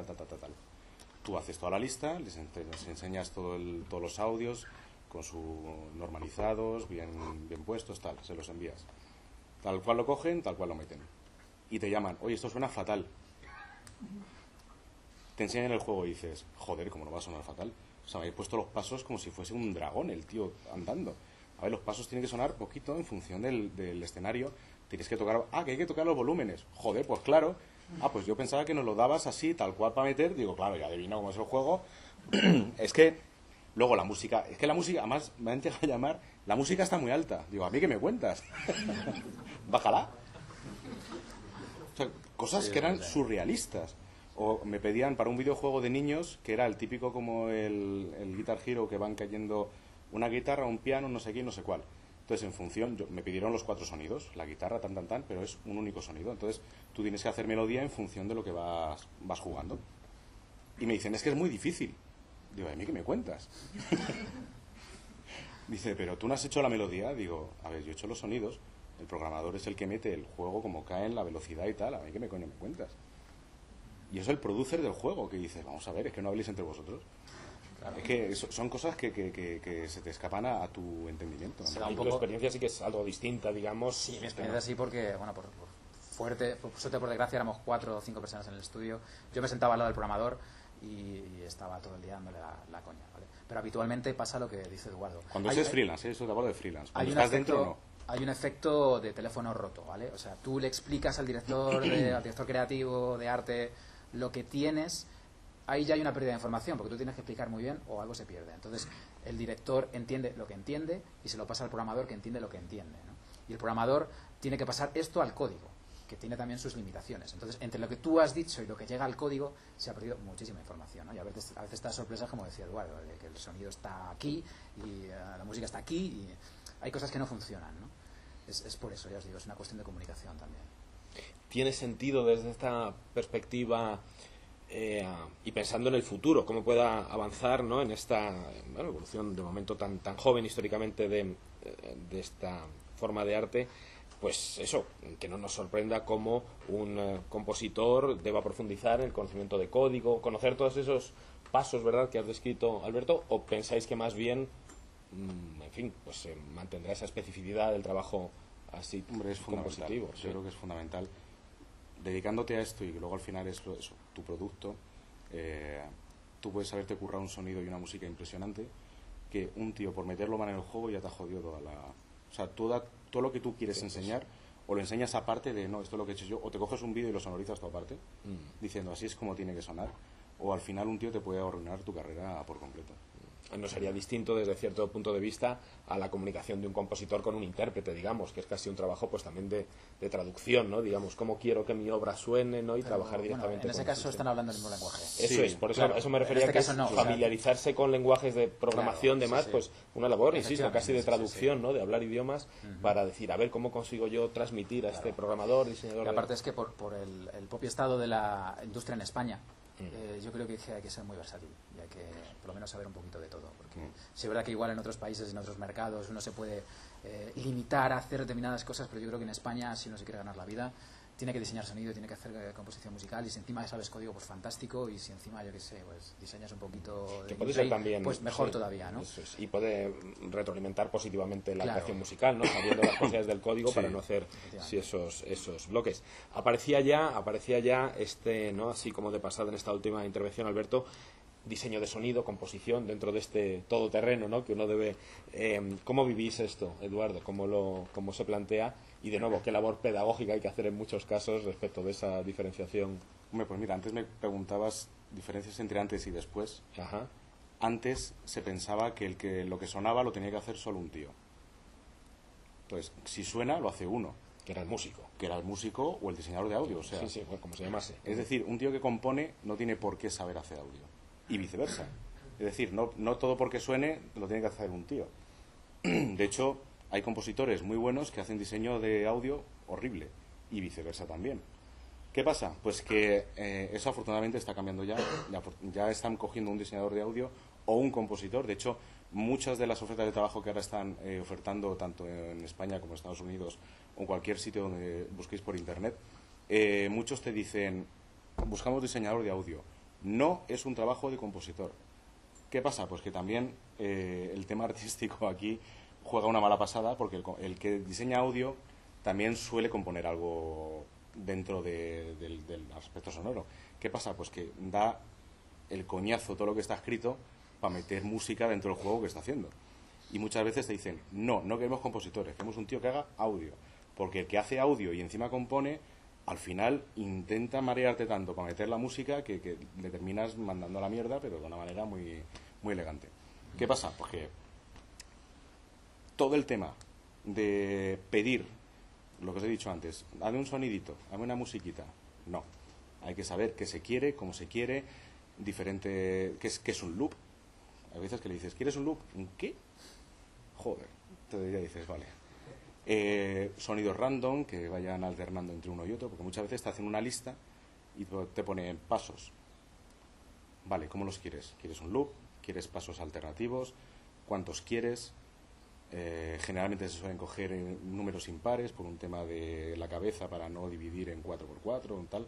Tú haces toda la lista, les enseñas todos los audios con sus normalizados, bien puestos, tal, se los envías. Tal cual lo cogen, tal cual lo meten. Y te llaman, oye, esto suena fatal. Te enseñan el juego y dices, joder, ¿cómo no va a sonar fatal? O sea, me he puesto los pasos como si fuese un dragón el tío andando. A ver, los pasos tienen que sonar poquito en función del escenario. Tienes que tocar... que hay que tocar los volúmenes. Joder, pues claro. Pues yo pensaba que nos lo dabas así, tal cual para meter. Digo, claro, ya adivino cómo es el juego. Es que... Luego la música... Es que la música, además, me han llegado a llamar... La música está muy alta. Digo, ¿a mí qué me cuentas? Bájala. O sea, cosas que eran surrealistas. O me pedían para un videojuego de niños, que era el típico como el Guitar Hero, que van cayendo una guitarra, un piano, no sé qué, no sé cuál. Entonces, en función, me pidieron los 4 sonidos, la guitarra, tan, pero es un único sonido. Entonces, tú tienes que hacer melodía en función de lo que vas jugando. Y me dicen, es que es muy difícil. Digo, ¿a mí qué me cuentas? Dice, pero tú no has hecho la melodía. Digo, a ver, yo he hecho los sonidos. El programador es el que mete el juego como cae en la velocidad y tal. ¿A mí qué coño me cuentas? Y eso es el producer del juego, que dice, vamos a ver, es que no habléis entre vosotros. Claro. Es que son cosas que se te escapan a tu entendimiento. ¿No? Y tu experiencia sí que es algo distinta, digamos. Sí, mi experiencia sí, porque, bueno, por suerte, por desgracia, éramos 4 o 5 personas en el estudio. Yo me sentaba al lado del programador y estaba todo el día dándole la coña, ¿vale? Pero habitualmente pasa lo que dice Eduardo. Cuando es freelance, eso te hablo de freelance. Cuando estás dentro, no. Hay un efecto de teléfono roto, ¿vale? O sea, tú le explicas al director creativo, de arte, lo que tienes, ahí ya hay una pérdida de información, porque tú tienes que explicar muy bien o algo se pierde. Entonces, el director entiende lo que entiende y se lo pasa al programador que entiende lo que entiende, ¿no? Y el programador tiene que pasar esto al código, que tiene también sus limitaciones. Entonces, entre lo que tú has dicho y lo que llega al código, se ha perdido muchísima información, ¿no? Y a veces estas sorpresas, como decía Eduardo, de que el sonido está aquí y la música está aquí y hay cosas que no funcionan, ¿no? Es por eso, ya os digo, es una cuestión de comunicación también. ¿Tiene sentido desde esta perspectiva y pensando en el futuro, cómo pueda avanzar, ¿no?, en esta evolución de momento tan joven históricamente de esta forma de arte? Pues eso, que no nos sorprenda cómo un compositor deba profundizar en el conocimiento de código, conocer todos esos pasos, ¿verdad?, que has descrito, Alberto, o pensáis que más bien, en fin, pues mantendrá esa especificidad del trabajo así Hombre, es fundamental. compositivo. Yo creo que es fundamental. Dedicándote a esto y que luego al final es eso, tu producto, tú puedes haberte currado un sonido y una música impresionante que un tío por meterlo mano en el juego ya te ha jodido toda la... O sea, todo lo que tú quieres enseñar, o lo enseñas aparte de, no, esto es lo que he hecho yo, o te coges un vídeo y lo sonorizas todo aparte, diciendo así es como tiene que sonar, o al final un tío te puede arruinar tu carrera por completo. No sería distinto desde cierto punto de vista a la comunicación de un compositor con un intérprete, digamos, que es casi un trabajo pues también de traducción, ¿no? Digamos, cómo quiero que mi obra suene, ¿no? Y trabajar directamente en ese con caso el están hablando el mismo lenguaje. Eso Sí, es, por eso, claro. eso me En refería este que caso es no, o sea, familiarizarse con lenguajes de programación, claro, demás, sí, sí. pues una labor, insisto, casi de Efectivamente, traducción, sí. ¿no? De hablar idiomas para decir, a ver, ¿cómo consigo yo transmitir a este programador, diseñador? Y aparte es que por el propio estado de la industria en España, yo creo que hay que ser muy versátil y hay que por lo menos saber un poquito de todo, porque sí es verdad que igual en otros países, en otros mercados, uno se puede limitar a hacer determinadas cosas, pero yo creo que en España, si uno se quiere ganar la vida, tiene que diseñar sonido, tiene que hacer composición musical, y si encima sabes código, pues fantástico, y si encima, yo qué sé, pues diseñas un poquito de que puede gameplay, ser también, pues mejor sí, todavía, ¿no? Eso es, y puede retroalimentar positivamente la Claro. creación musical, ¿no? Sabiendo las posibilidades del código Sí, para no hacer efectivamente. esos bloques. Aparecía ya ¿no? Así como de pasada en esta última intervención, Alberto, diseño de sonido, composición dentro de este todoterreno, ¿no? Que uno debe... ¿Cómo vivís esto, Eduardo? ¿Cómo se plantea? Y de nuevo, ¿qué labor pedagógica hay que hacer en muchos casos respecto de esa diferenciación? Hombre, pues mira, antes me preguntabas diferencias entre antes y después. Ajá. Antes se pensaba que lo que sonaba lo tenía que hacer solo un tío. Entonces, si suena, lo hace uno, Que era el músico. que era el músico o el diseñador de audio. O sea, Sí, bueno, como se llamase. es decir, un tío que compone no tiene por qué saber hacer audio. Y viceversa. Es decir, no todo porque suene lo tiene que hacer un tío. De hecho, hay compositores muy buenos que hacen diseño de audio horrible. Y viceversa también. ¿Qué pasa? Pues que eso afortunadamente está cambiando ya. Ya están cogiendo un diseñador de audio o un compositor. De hecho, muchas de las ofertas de trabajo que ahora están ofertando tanto en España como en Estados Unidos o en cualquier sitio donde busquéis por internet, muchos te dicen, buscamos diseñador de audio. No es un trabajo de compositor. ¿Qué pasa? Pues que también el tema artístico aquí juega una mala pasada, porque el que diseña audio también suele componer algo dentro del aspecto sonoro. ¿Qué pasa? Pues que da el coñazo todo lo que está escrito para meter música dentro del juego que está haciendo. Y muchas veces te dicen, no queremos compositores, queremos un tío que haga audio. Porque el que hace audio y encima compone, al final intenta marearte tanto para meter la música que le terminas mandando a la mierda, pero de una manera muy, muy elegante. ¿Qué pasa? Pues que todo el tema de pedir, lo que os he dicho antes, hazme un sonidito, hazme una musiquita, no. Hay que saber qué se quiere, cómo se quiere, qué es un loop. Hay veces que le dices, ¿quieres un loop? ¿Un qué? Joder. Entonces ya dices, vale. Sonidos random que vayan alternando entre uno y otro, porque muchas veces te hacen una lista y te ponen pasos. Vale, ¿cómo los quieres? ¿Quieres un loop? ¿Quieres pasos alternativos? ¿Cuántos quieres? Generalmente se suelen coger números impares por un tema de la cabeza para no dividir en 4x4 o tal.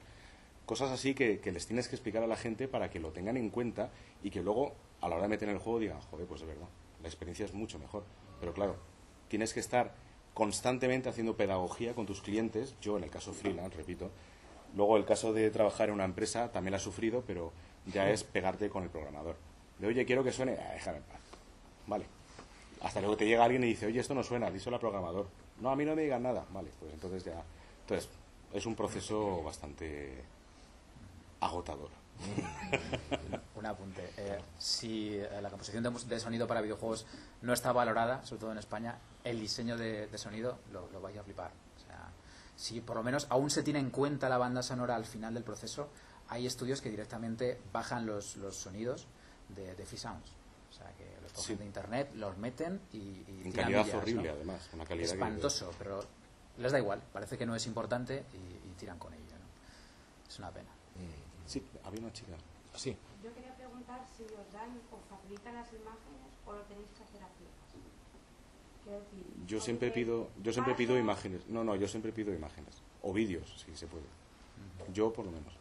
Cosas así que les tienes que explicar a la gente para que lo tengan en cuenta y que luego a la hora de meter en el juego digan, joder, pues de verdad, la experiencia es mucho mejor. Pero claro, tienes que estar constantemente haciendo pedagogía con tus clientes. Yo en el caso freelance, repito, luego el caso de trabajar en una empresa también la he sufrido, pero ya es pegarte con el programador. De oye, quiero que suene, déjame en paz. Vale. Hasta luego te llega alguien y dice, oye, esto no suena, díselo al programador. No, a mí no me digan nada. Vale, pues entonces ya. Entonces, es un proceso bastante agotador. Un apunte. Si la composición de sonido para videojuegos no está valorada, sobre todo en España, el diseño de sonido lo vais a flipar. O sea, si por lo menos aún se tiene en cuenta la banda sonora al final del proceso, hay estudios que directamente bajan los sonidos de Free Sounds. O sea, que los cogen de internet, los meten y En tiran calidad millas, horrible, ¿no? además. Una calidad Espantoso, pero les da igual. Parece que no es importante y tiran con ello, ¿no? Es una pena. Sí, había una chica. Sí. Yo quería preguntar si os dan o facilitan las imágenes o lo tenéis que hacer a ciegas. Quiero decir, Yo siempre pido imágenes. No, yo siempre pido imágenes. O vídeos, si se puede. Yo, por lo menos.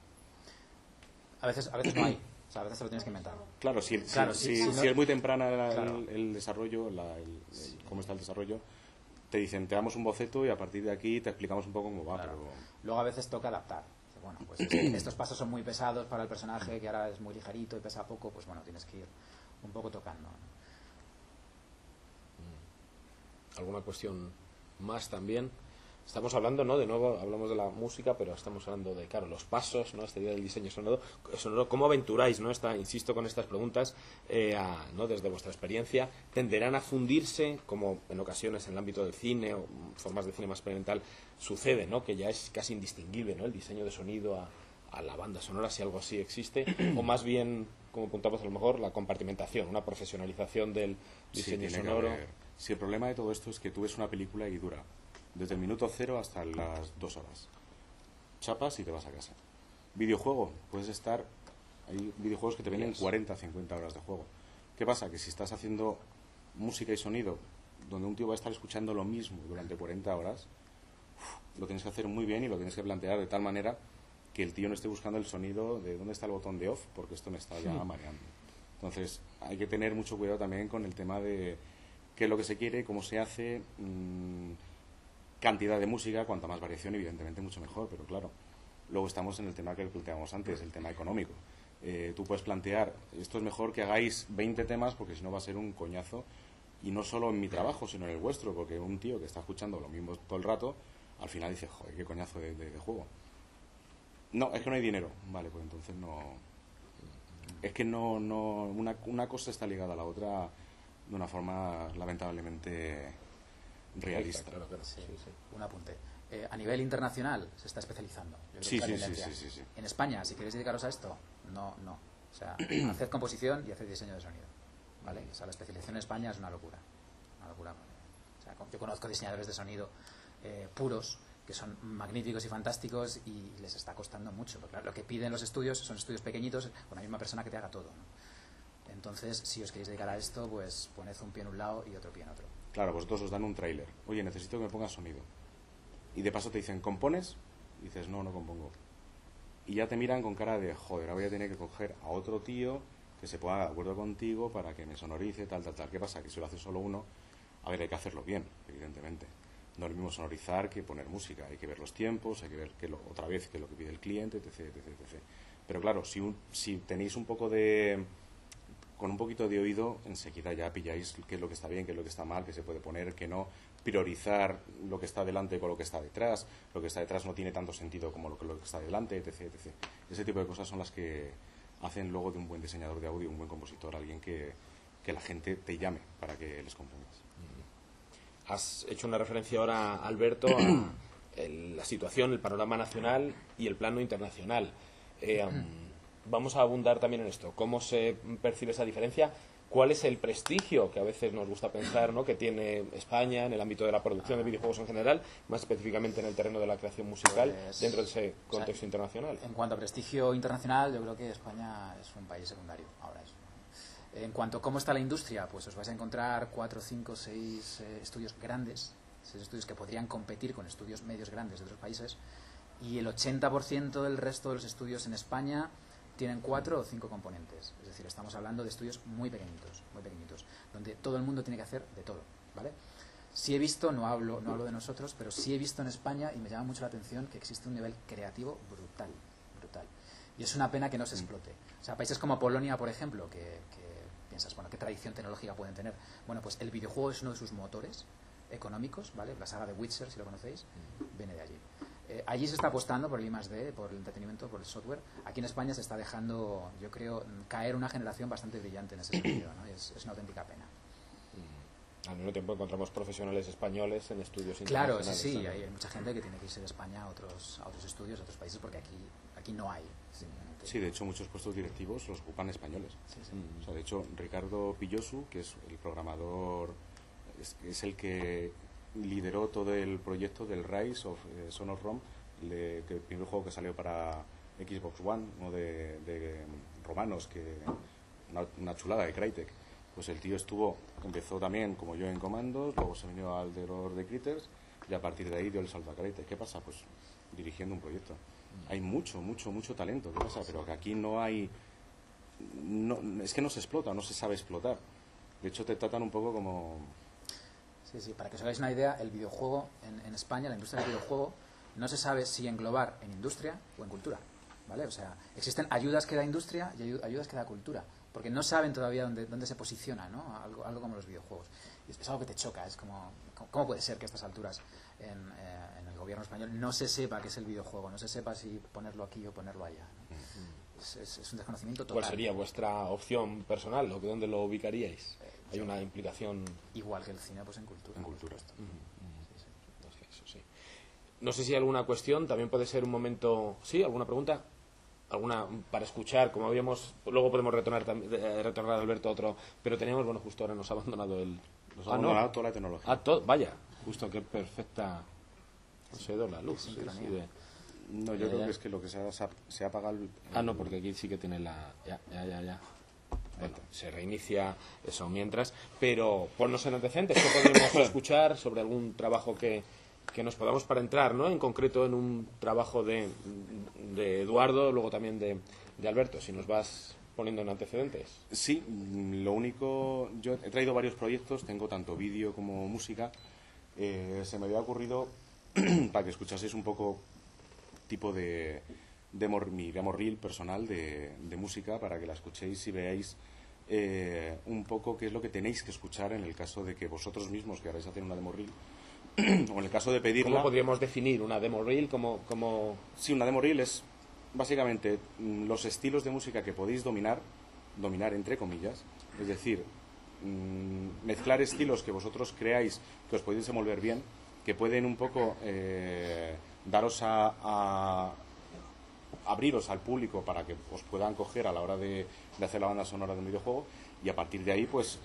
A veces no hay. O sea, a veces te lo tienes que inventar. Claro, si Claro, si no- es muy temprana Claro. el desarrollo, cómo está el desarrollo, te dicen, te damos un boceto y a partir de aquí te explicamos un poco cómo va. Claro. Pero Luego a veces toca adaptar. Bueno, pues estos pasos son muy pesados para el personaje, que ahora es muy ligerito y pesa poco, pues bueno, tienes que ir un poco tocando, ¿no? ¿Alguna cuestión más también? Estamos hablando, ¿no? De nuevo hablamos de la música, pero estamos hablando de, claro, los pasos, ¿no? Esta idea del diseño sonoro. ¿Cómo aventuráis, ¿no? Insisto con estas preguntas, ¿no? Desde vuestra experiencia, ¿tenderán a fundirse, como en ocasiones en el ámbito del cine o formas de cine más experimental sucede, ¿no? Que ya es casi indistinguible, ¿no? El diseño de sonido a la banda sonora, si algo así existe, o más bien, como apuntamos a lo mejor, la compartimentación, una profesionalización del diseño tiene que sonoro. Si el problema de todo esto es que tú ves una película y dura desde el minuto 0 hasta las 2 horas. Chapas y te vas a casa. Videojuego, puedes estar... Hay videojuegos que te vienen 40, 50 horas de juego. ¿Qué pasa? Que si estás haciendo música y sonido, donde un tío va a estar escuchando lo mismo durante 40 horas, lo tienes que hacer muy bien y lo tienes que plantear de tal manera que el tío no esté buscando el sonido de dónde está el botón de off, porque esto me está ya mareando. Entonces, hay que tener mucho cuidado también con el tema de qué es lo que se quiere, cómo se hace, cantidad de música, cuanta más variación, evidentemente mucho mejor, pero claro, luego estamos en el tema que planteábamos antes, el tema económico. Tú puedes plantear, esto es mejor que hagáis 20 temas porque si no va a ser un coñazo, y no solo en mi trabajo, sino en el vuestro, porque un tío que está escuchando lo mismo todo el rato, al final dice, joder, qué coñazo de juego. No, es que no hay dinero. Vale, pues entonces no... Es que no una cosa está ligada a la otra de una forma lamentablemente realista. Claro. Sí. Un apunte. A nivel internacional se está especializando. Yo creo Sí, que es la sí, tendencia. sí. En España, si queréis dedicaros a esto, no. O sea, haced composición y haced diseño de sonido. ¿Vale? O sea, la especialización en España es una locura. Una locura. O sea, yo conozco diseñadores de sonido puros que son magníficos y fantásticos y les está costando mucho. Porque claro, lo que piden los estudios son estudios pequeñitos con la misma persona que te haga todo, ¿no? Entonces, si os queréis dedicar a esto, pues poned un pie en un lado y otro pie en otro. Claro, vosotros os dan un tráiler. Oye, necesito que me pongas sonido. Y de paso te dicen, ¿compones? Y dices, no compongo. Y ya te miran con cara de, joder, ahora voy a tener que coger a otro tío que se ponga de acuerdo contigo para que me sonorice, tal. ¿Qué pasa? Que si lo hace solo uno, a ver, hay que hacerlo bien, evidentemente. No es lo mismo sonorizar que poner música. Hay que ver los tiempos, hay que ver otra vez qué es lo que pide el cliente, etc. Pero claro, si tenéis un poco de... Con un poquito de oído, enseguida ya pilláis qué es lo que está bien, qué es lo que está mal, qué se puede poner, qué no. Priorizar lo que está delante con lo que está detrás. Lo que está detrás no tiene tanto sentido como lo que está delante, etc. Ese tipo de cosas son las que hacen luego de un buen diseñador de audio, un buen compositor, alguien que la gente te llame para que les compongas. Has hecho una referencia ahora, Alberto, a la situación, el panorama nacional y el plano internacional. Vamos a abundar también en esto. ¿Cómo se percibe esa diferencia? ¿Cuál es el prestigio que a veces nos gusta pensar, ¿no?, que tiene España en el ámbito de la producción de videojuegos en general, más específicamente en el terreno de la creación musical, Pues, dentro de ese contexto internacional? En cuanto a prestigio internacional, yo creo que España es un país secundario ahora eso. En cuanto a cómo está la industria, pues os vais a encontrar 4, 5, 6 estudios grandes, 6 estudios que podrían competir con estudios medios grandes de otros países, y el 80% del resto de los estudios en España tienen 4 o 5 componentes. Es decir, estamos hablando de estudios muy pequeñitos, donde todo el mundo tiene que hacer de todo, ¿vale? Sí he visto, no hablo de nosotros, pero sí he visto en España, y me llama mucho la atención, que existe un nivel creativo brutal. Y es una pena que no se explote. O sea, países como Polonia, por ejemplo, que piensas, bueno, ¿qué tradición tecnológica pueden tener? Bueno, pues el videojuego es uno de sus motores económicos, ¿vale? La saga de Witcher, si lo conocéis, viene de allí. Allí se está apostando por el I+D, por el entretenimiento, por el software. Aquí en España se está dejando, yo creo, caer una generación bastante brillante en ese sentido, ¿no? Es una auténtica pena. Al mismo tiempo encontramos profesionales españoles en estudios Claro, internacionales. sí, hay mucha gente que tiene que irse de España a otros estudios, a otros países, porque aquí no hay. Simplemente. Sí, de hecho muchos puestos directivos los ocupan españoles. Sí. O sea, de hecho, Ricardo Pillosu, que es el programador, es el que lideró todo el proyecto del Rise of Son of Rome, el primer juego que salió para Xbox One, uno de romanos, una chulada de Crytek. Pues el tío empezó también como yo en comandos, luego se vino al de Critters y a partir de ahí dio el salto a Crytek. ¿Qué pasa? Pues dirigiendo un proyecto. Hay mucho talento. ¿Qué pasa? Pero que aquí no hay... es que no se explota, no se sabe explotar. De hecho, te tratan un poco como... Sí, sí, para que os hagáis una idea, el videojuego en España, la industria del videojuego, no se sabe si englobar en industria o en cultura, ¿vale? O sea, existen ayudas que da industria y ayudas que da cultura, porque no saben todavía dónde se posiciona, ¿no? Algo como los videojuegos. Y es algo que te choca, es como, ¿cómo puede ser que a estas alturas en el gobierno español no se sepa qué es el videojuego, no se sepa si ponerlo aquí o ponerlo allá, ¿no? Es un desconocimiento total. ¿Cuál sería vuestra opción personal? ¿O dónde lo ubicaríais? Hay una implicación... Igual que el cine, pues en cultura. En cultura. No sé, eso sí. No sé si hay alguna cuestión, también puede ser un momento... ¿Sí? ¿Alguna pregunta? ¿Alguna para escuchar? Como habíamos... Luego podemos retornar a Alberto otro... Pero teníamos, bueno, justo ahora nos ha abandonado el... Nos ha abandonado toda la tecnología. Vaya, justo, qué perfecta... No sé, la luz. Sí, No, yo creo que es que lo que se ha apagado... no, porque aquí sí que tiene la... Ya. Bueno, se reinicia eso mientras, pero ponnos en antecedentes, ¿qué podríamos escuchar sobre algún trabajo que nos podamos para entrar, ¿no? En concreto en un trabajo de Eduardo, luego también de Alberto, si nos vas poniendo en antecedentes. Sí, lo único, yo he traído varios proyectos, tengo tanto vídeo como música. Se me había ocurrido para que escuchaseis un poco tipo mi demo reel personal de música, para que la escuchéis y veáis un poco qué es lo que tenéis que escuchar en el caso de que vosotros mismos queráis hacer una demo reel o en el caso de pedirla. ¿Cómo podríamos definir una demo reel? Sí, una demo reel es básicamente los estilos de música que podéis dominar entre comillas, es decir, mezclar estilos que vosotros creáis que os podéis desenvolver bien, que pueden un poco daros a abriros al público para que os puedan coger a la hora de hacer la banda sonora de un videojuego, y a partir de ahí, pues,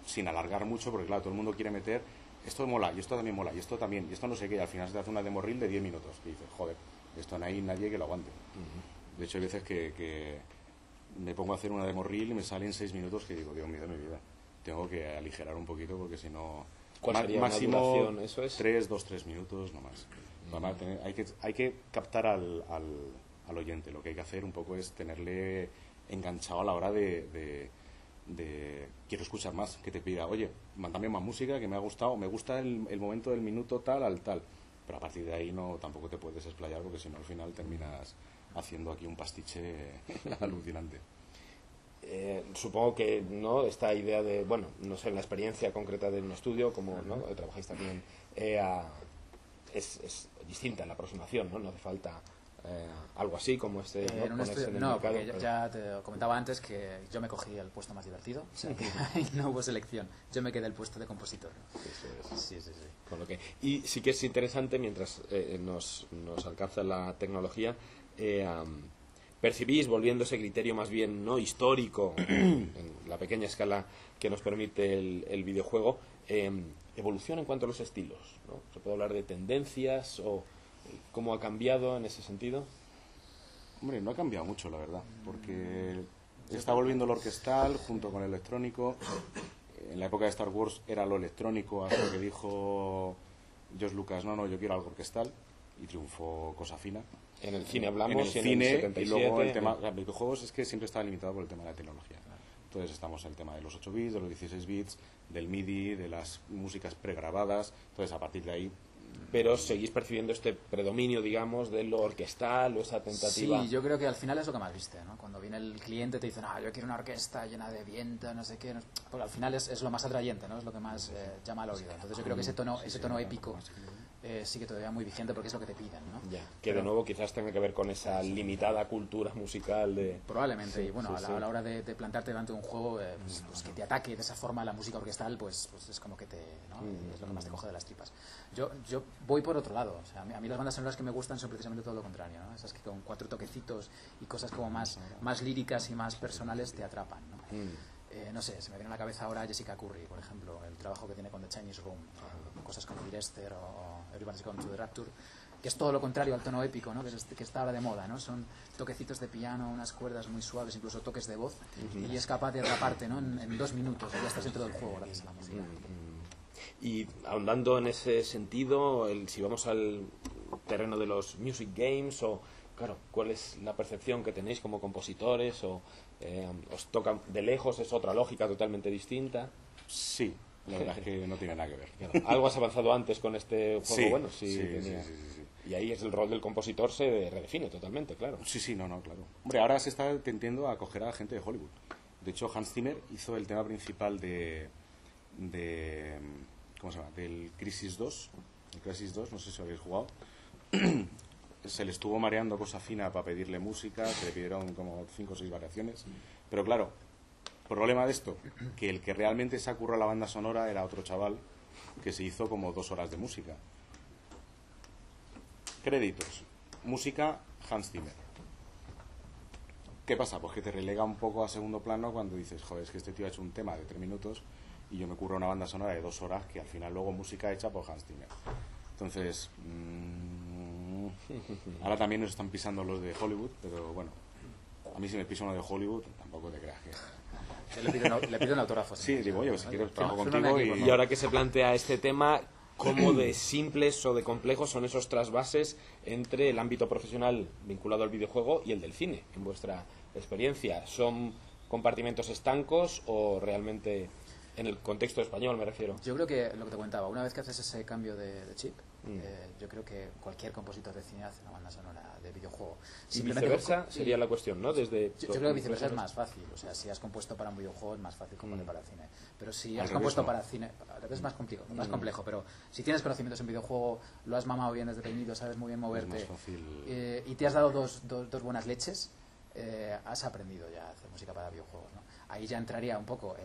sin alargar mucho, porque claro, todo el mundo quiere meter esto mola, y esto también mola, y esto también, y esto no sé qué, y al final se te hace una demo reel de 10 minutos, y dices, joder, esto no hay nadie que lo aguante. De hecho, hay veces que me pongo a hacer una demo reel y me salen 6 minutos que digo, Dios mío de mi vida, tengo que aligerar un poquito, porque si no... ¿Cuál sería máximo una duración? ¿Eso es? 3 minutos, no más. Hay que captar al oyente. Lo que hay que hacer un poco es tenerle enganchado a la hora de quiero escuchar más, que te pida, oye, mándame más música que me ha gustado, me gusta el momento del minuto tal al tal, pero a partir de ahí no tampoco te puedes explayar, porque si no al final terminas haciendo aquí un pastiche alucinante. Supongo que no esta idea de, bueno, no sé, la experiencia concreta de un estudio, como ¿no? Trabajáis también, es distinta en la aproximación, ¿no? No hace falta algo así como este, ¿no? En un Ponerse estudio, en el no, mercado, porque ya te comentaba antes que yo me cogí el puesto más divertido, o sea que ahí no hubo selección, yo me quedé el puesto de compositor, ¿no? Eso es. Sí. Con lo que, y sí que es interesante, mientras nos alcanza la tecnología, percibís, volviendo ese criterio más bien no histórico, en la pequeña escala que nos permite el videojuego, evolución en cuanto a los estilos, ¿no? ¿Se puede hablar de tendencias o cómo ha cambiado en ese sentido? Hombre, no ha cambiado mucho, la verdad, porque está volviendo lo orquestal junto con el electrónico. En la época de Star Wars era lo electrónico, hasta que dijo George Lucas, no, yo quiero algo orquestal, y triunfó Cosa Fina. En el cine hablamos, en el cine, 77, y luego el tema de videojuegos es que siempre estaba limitado por el tema de la tecnología. Entonces estamos en el tema de los 8 bits, de los 16 bits, del MIDI, de las músicas pregrabadas. Entonces, a partir de ahí... Pero seguís percibiendo este predominio, digamos, de lo orquestal o esa tentativa. Sí, yo creo que al final es lo que más viste, ¿no? Cuando viene el cliente te dice, no, yo quiero una orquesta llena de viento, no sé qué, porque al final es lo más atrayente, ¿no? Es lo que más llama al oído. Entonces yo creo que ese tono épico sigue todavía muy vigente, porque es lo que te piden, ¿no? Ya, que de nuevo quizás tenga que ver con esa limitada cultura musical de... Probablemente, Sí, y bueno, sí, a la hora de plantarte delante de un juego, pues que te ataque de esa forma la música orquestal, pues es como que ¿no? Es lo que más te coge de las tripas. Yo voy por otro lado, o sea, a mí las bandas sonoras que me gustan son precisamente todo lo contrario, ¿no? Esas que con 4 toquecitos y cosas como más líricas y más personales te atrapan, ¿no? No sé, se me viene a la cabeza ahora Jessica Curry, por ejemplo, el trabajo que tiene con The Chinese Room, cosas como Dear Esther o Everybody's Gone to the Rapture, que es todo lo contrario al tono épico, ¿no? Que está ahora de moda, ¿no? Son toquecitos de piano, unas cuerdas muy suaves, incluso toques de voz, y es capaz de atraparte, ¿no? En 2 minutos, y ya estás dentro del juego gracias a la música. Y ahondando en ese sentido, si vamos al terreno de los music games, o claro, ¿cuál es la percepción que tenéis como compositores? ¿O os toca de lejos? ¿Es otra lógica totalmente distinta? Sí, La verdad es que no tiene nada que ver. Claro, algo has avanzado antes con este juego, Sí, bueno, sí, tenía. sí. Y ahí es el rol del compositor se redefine totalmente, claro. Sí, no, claro. Hombre, ahora se está tendiendo a coger a gente de Hollywood. De hecho, Hans Zimmer hizo el tema principal de ¿cómo se llama? Del Crisis 2. El Crisis 2, no sé si habéis jugado. Se le estuvo mareando cosa fina para pedirle música, se le pidieron como 5 o 6 variaciones. Pero claro, problema de esto, que el que realmente se currado la banda sonora era otro chaval que se hizo como 2 horas de música. Créditos. Música, Hans Zimmer. ¿Qué pasa? Pues que te relega un poco a segundo plano cuando dices, joder, es que este tío ha hecho un tema de 3 minutos y yo me curro una banda sonora de 2 horas que al final luego música hecha por Hans Zimmer. Entonces, ahora también nos están pisando los de Hollywood, pero bueno, a mí si me pisa uno de Hollywood, tampoco te creas que... Le pido un autógrafo. Sí, digo, oye, si quieres trabajo Fírmame contigo aquí, por Y favor. ahora que se plantea este tema, ¿cómo de simples o de complejos son esos trasvases entre el ámbito profesional vinculado al videojuego y el del cine, en vuestra experiencia? ¿Son compartimentos estancos o realmente, en el contexto español me refiero? Yo creo que lo que te comentaba, una vez que haces ese cambio de chip, yo creo que cualquier compositor de cine hace una banda sonora de videojuego. Y viceversa sería la cuestión, ¿no? Desde Yo creo que viceversa es más fácil. O sea, si has compuesto para un videojuego es más fácil componer para el cine. Pero si Al has revés, compuesto ¿no? para cine, es más complejo. Pero si tienes conocimientos en videojuego, lo has mamado bien desde pequeñito, sabes muy bien moverte, Es más fácil. y te has dado dos buenas leches, has aprendido ya a hacer música para videojuegos, ¿no? Ahí ya entraría un poco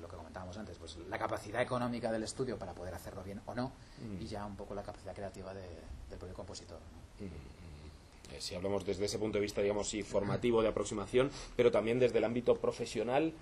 lo que comentábamos antes, pues la capacidad económica del estudio para poder hacerlo bien o no, y ya un poco la capacidad creativa del propio compositor, ¿no? Si hablamos desde ese punto de vista, digamos, sí, formativo de aproximación, pero también desde el ámbito profesional,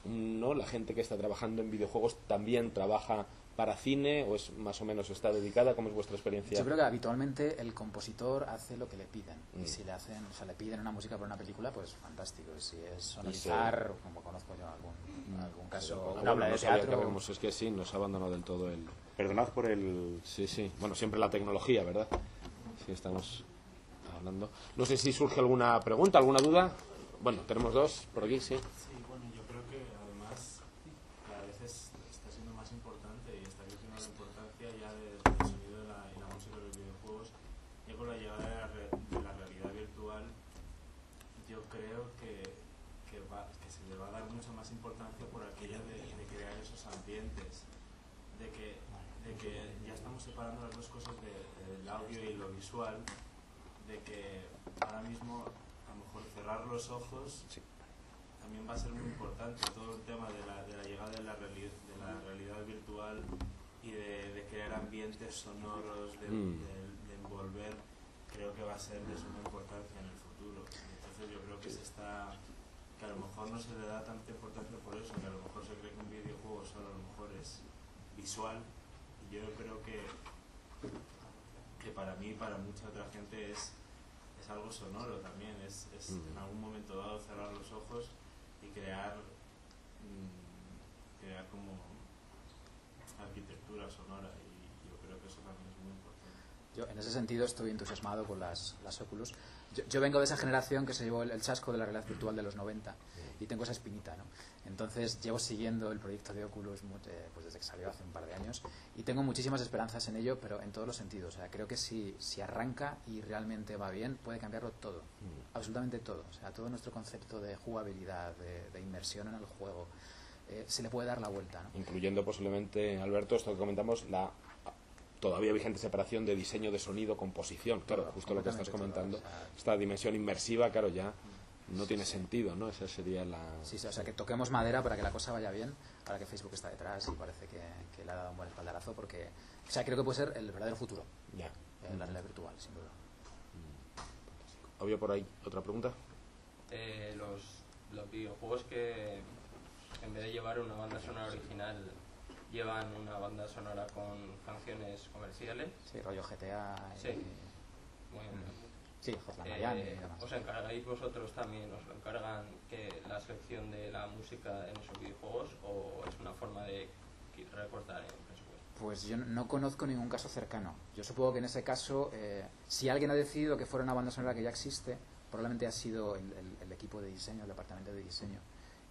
¿no? La gente que está trabajando en videojuegos también trabaja para cine o es más o menos está dedicada. ¿Cómo es vuestra experiencia? Yo creo que habitualmente el compositor hace lo que le piden. Y si le piden una música para una película, pues fantástico. Y si es sonorizar, como conozco yo algún caso, una obra de teatro. Es que sí, nos ha abandonado del todo el... Perdonad por el... Sí. Bueno, siempre la tecnología, ¿verdad? Sí, estamos hablando. No sé si surge alguna pregunta, alguna duda. Bueno, tenemos 2 por aquí, sí. Sí, bueno, yo creo que además cada vez está siendo más importante y está creciendo la importancia ya del sonido y la música de los videojuegos. Ya con la llegada de la realidad virtual, yo creo que se le va a dar mucha más importancia por aquello de crear esos ambientes, de que ya estamos separando las dos cosas del audio y lo visual, de que ahora mismo a lo mejor cerrar los ojos también va a ser muy importante. Todo el tema de la llegada de la realidad virtual y de crear ambientes sonoros, de envolver, creo que va a ser de suma importancia en el futuro. Entonces yo creo que que a lo mejor no se le da tanta importancia por eso, que a lo mejor se cree que un videojuego solo a lo mejor es visual, y yo creo que para mí y para mucha otra gente es algo sonoro también, es en algún momento dado cerrar los ojos y crear como arquitectura sonora, y yo creo que eso también es muy importante. Yo en ese sentido estoy entusiasmado con las Oculus. Yo vengo de esa generación que se llevó el chasco de la realidad virtual de los 90 y tengo esa espinita, ¿no? Entonces llevo siguiendo el proyecto de Oculus pues desde que salió hace un par de años y tengo muchísimas esperanzas en ello, pero en todos los sentidos. O sea, creo que si arranca y realmente va bien, puede cambiarlo todo, absolutamente todo. O sea, todo nuestro concepto de jugabilidad, de inmersión en el juego, se le puede dar la vuelta, ¿no? Incluyendo posiblemente, Alberto, esto que comentamos, la todavía vigente separación de diseño de sonido, composición. Claro, Todo, justo lo que estás completamente comentando. todo, o sea, Esta dimensión inmersiva, claro, ya no tiene sentido, ¿no? Esa sería la... Sí, o sea, que toquemos madera para que la cosa vaya bien, ahora que Facebook está detrás y parece que le ha dado un buen espaldarazo, porque, o sea, creo que puede ser el verdadero futuro, Ya. la realidad virtual, sin duda. ¿Había por ahí otra pregunta? Los videojuegos que en vez de llevar una banda sonora original llevan una banda sonora con canciones comerciales. Sí, rollo GTA y... Sí. Bueno, sí, Hotline Miami y demás. ¿os encargáis vosotros también, os lo encargan que la selección de la música en esos videojuegos, o es una forma de recortar el presupuesto? Pues yo no conozco ningún caso cercano. Yo supongo que en ese caso, si alguien ha decidido que fuera una banda sonora que ya existe, probablemente ha sido el equipo de diseño, el departamento de diseño.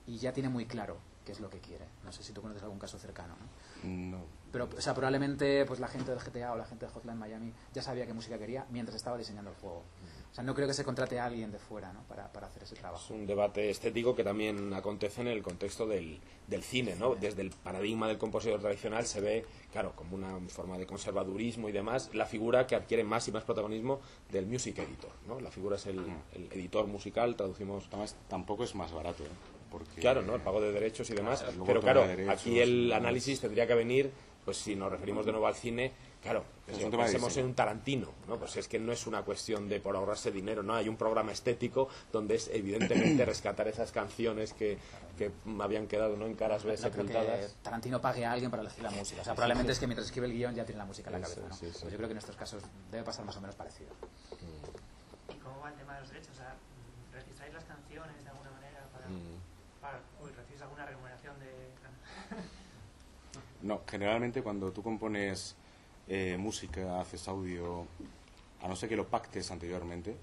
y ya tiene muy claro qué es lo que quiere. No sé si tú conoces algún caso cercano, ¿no? No. Pero, o sea, probablemente pues la gente del GTA o la gente de Hotline Miami ya sabía qué música quería mientras estaba diseñando el juego. O sea, no creo que se contrate a alguien de fuera, ¿no? para hacer ese trabajo. Es un debate estético que también acontece en el contexto del cine, ¿no? Desde el paradigma del compositor tradicional se ve, claro, como una forma de conservadurismo y demás, la figura que adquiere más y más protagonismo del music editor, ¿no? La figura es el editor musical, traducimos... Además, tampoco es más barato, ¿eh? Porque, claro, ¿no? El pago de derechos y demás. luego Pero toma claro, derechos aquí el y demás. análisis tendría que venir, pues si nos referimos de nuevo al cine, claro, Es un tema de pensemos diseño. en un Tarantino, ¿no? Pues es que no es una cuestión de por ahorrarse dinero, ¿no? Hay un programa estético donde es evidentemente rescatar esas canciones que habían quedado, ¿no? En caras B No creo que sepultadas. Tarantino pague a alguien para elegir la música. O sea, probablemente es que mientras escribe el guión ya tiene la música en la cabeza, ¿no? Sí, sí. Pues yo creo que en estos casos debe pasar más o menos parecido. ¿Y cómo va el tema de los derechos? O sea, ¿registráis las canciones de alguna manera recibís alguna remuneración de...? No, generalmente cuando tú compones música, haces audio, a no ser que lo pactes anteriormente,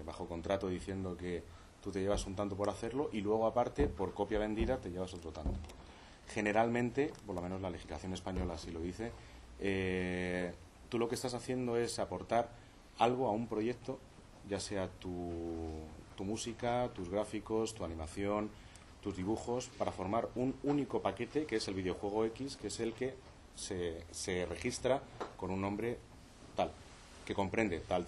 bajo contrato diciendo que tú te llevas un tanto por hacerlo y luego aparte, por copia vendida, te llevas otro tanto. Generalmente, por lo menos la legislación española así lo dice, tú lo que estás haciendo es aportar algo a un proyecto, ya sea tu música, tus gráficos, tu animación, tus dibujos, para formar un único paquete que es el videojuego X, que es el que se registra con un nombre tal, que comprende tal.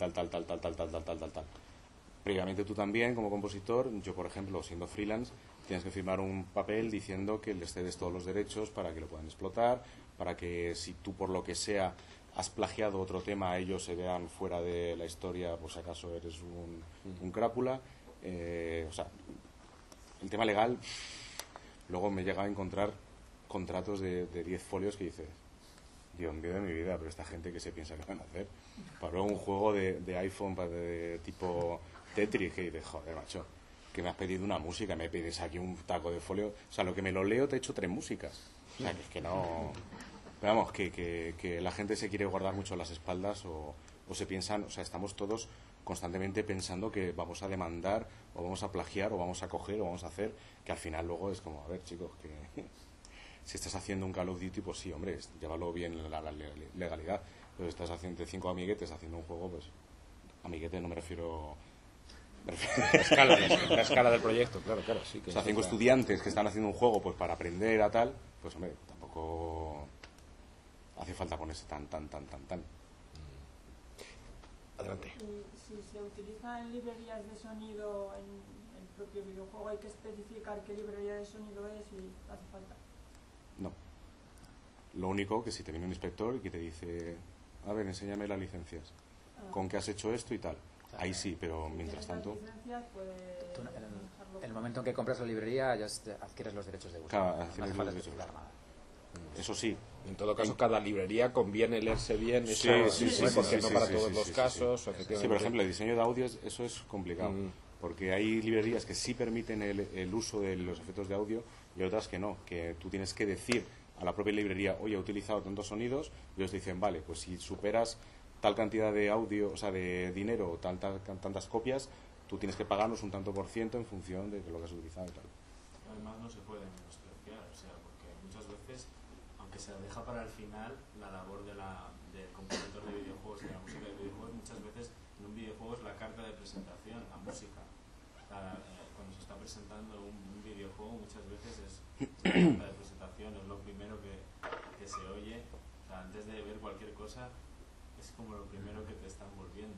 Previamente tú también, como compositor, yo por ejemplo, siendo freelance, tienes que firmar un papel diciendo que les cedes todos los derechos para que lo puedan explotar, para que si tú por lo que sea has plagiado otro tema, ellos se vean fuera de la historia, por si acaso eres un crápula. O sea, el tema legal, luego me he llegado a encontrar contratos de 10 folios que dices, Dios mío de mi vida, pero esta gente que se piensa que van a hacer. Para luego un juego de iPhone de tipo Tetris, que dices, joder, macho, que me has pedido una música, me pides aquí un taco de folio. O sea, lo que me lo leo te he hecho 3 músicas. O sea, que es que no... Pero vamos, que la gente se quiere guardar mucho las espaldas o se piensan, o sea, estamos todos constantemente pensando que vamos a demandar o vamos a plagiar o vamos a coger o vamos a hacer, que al final luego es como, a ver, chicos, que si estás haciendo un Call of Duty, pues sí, hombre, llévalo bien la legalidad, pero si estás haciendo 5 amiguetes haciendo un juego, pues amiguetes no me refiero... La escala del proyecto, claro, sí. Que o sea, 5 estudiantes que están haciendo un juego pues para aprender a tal, pues hombre, tampoco hace falta ponerse tan. Adelante. Si se utilizan librerías de sonido en el propio videojuego, hay que especificar qué librería de sonido es y hace falta. No. Lo único que si te viene un inspector y que te dice, a ver, enséñame las licencias, con qué has hecho esto y tal. Ahí sí, pero mientras tanto... Tú, en el momento en que compras la librería ya adquieres los derechos de uso. Claro, no adquieres hace falta los derechos. especificar nada. Eso sí. En todo caso, cada librería conviene leerse bien, Sí, porque no para todos los casos. Sí, Efectivamente. por ejemplo, el diseño de audio, eso es complicado, porque hay librerías que sí permiten el uso de los efectos de audio y otras que no, que tú tienes que decir a la propia librería, oye, he utilizado tantos sonidos, y ellos te dicen, vale, pues si superas tal cantidad de audio, o sea, de dinero, tantas copias, tú tienes que pagarnos un tanto por ciento en función de lo que has utilizado y tal. Además no se puede menospreciar, o sea, porque muchas veces, aunque se deja para el final, la labor del compositor de videojuegos y de la música de videojuegos, muchas veces en un videojuego es la carta de presentación, la música. O sea, cuando se está presentando un videojuego, muchas veces es la carta de presentación, es lo primero que se oye. O sea, antes de ver cualquier cosa, es como lo primero que te están volviendo.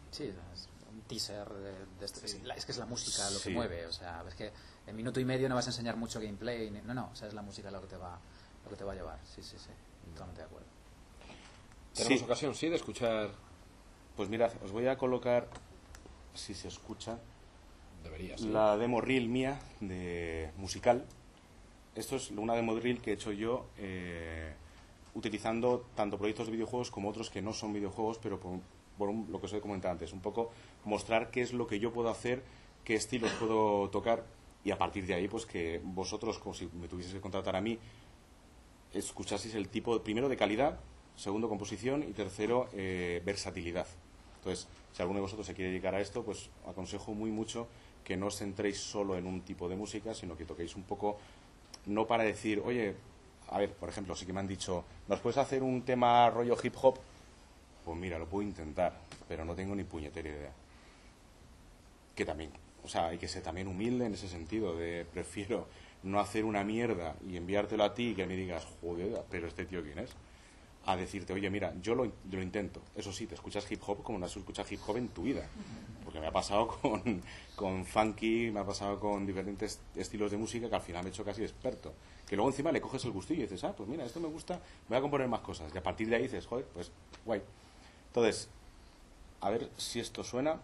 Sí, es un teaser de esto. Sí. Es que es la música lo que Sí. mueve. O sea, es que en minuto y medio no vas a enseñar mucho gameplay. No, o sea, es la música lo que te va a llevar. Sí, totalmente de acuerdo. ¿Tenemos ocasión, sí, de escuchar? Pues mirad, os voy a colocar, si se escucha, Debería, sí. la demo reel mía de musical. Esto es una demo reel que he hecho yo utilizando tanto proyectos de videojuegos como otros que no son videojuegos, pero lo que os he comentado antes, un poco mostrar qué es lo que yo puedo hacer, qué estilos puedo tocar, y a partir de ahí, pues que vosotros, como si me tuvieseis que contratar a mí, escuchaseis el tipo, primero, de calidad, segundo, composición, y tercero, versatilidad. Entonces, si alguno de vosotros se quiere dedicar a esto, pues aconsejo muy mucho que no os centréis solo en un tipo de música, sino que toquéis un poco, no para decir, oye, a ver, por ejemplo, sí que me han dicho, ¿nos puedes hacer un tema rollo hip hop? Pues mira, lo puedo intentar, pero no tengo ni puñetera idea. Que también, o sea, hay que ser también humilde en ese sentido, de prefiero no hacer una mierda y enviártelo a ti y que me digas, joder, pero este tío ¿quién es? A decirte, oye, mira, yo lo intento. Eso sí, te escuchas hip hop como no has escuchado hip hop en tu vida. Porque me ha pasado con funky, me ha pasado con diferentes estilos de música que al final me he hecho casi experto. Que luego encima le coges el gustillo y dices, ah, pues mira, esto me gusta, voy a componer más cosas. Y a partir de ahí dices, joder, pues guay. Entonces, a ver si esto suena.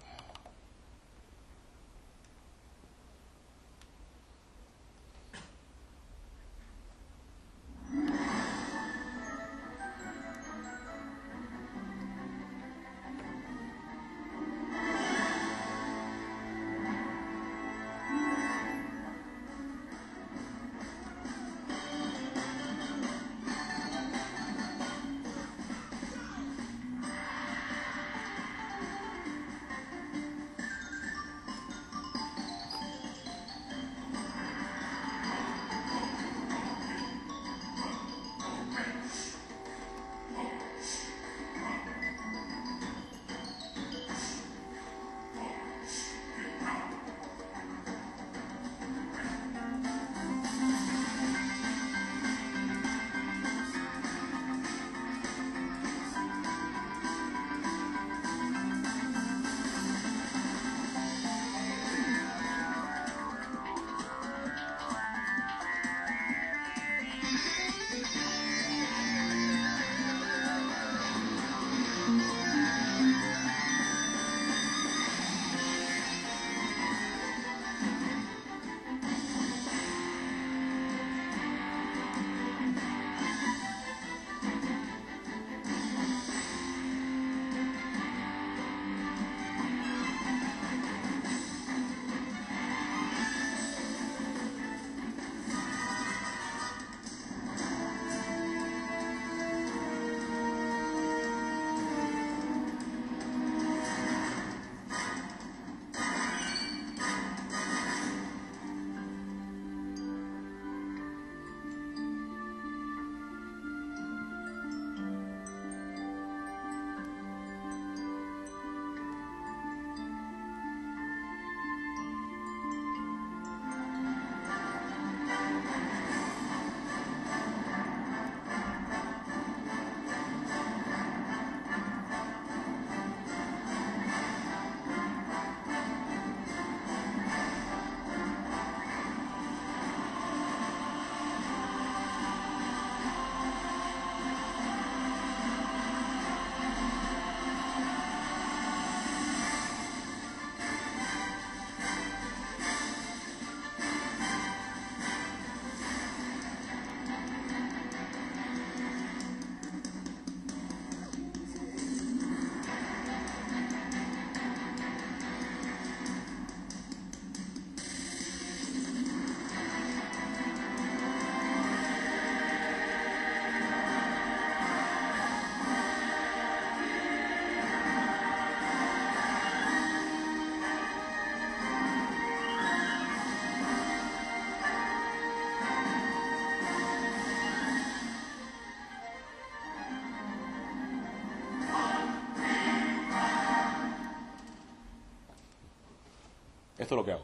Esto es lo que hago.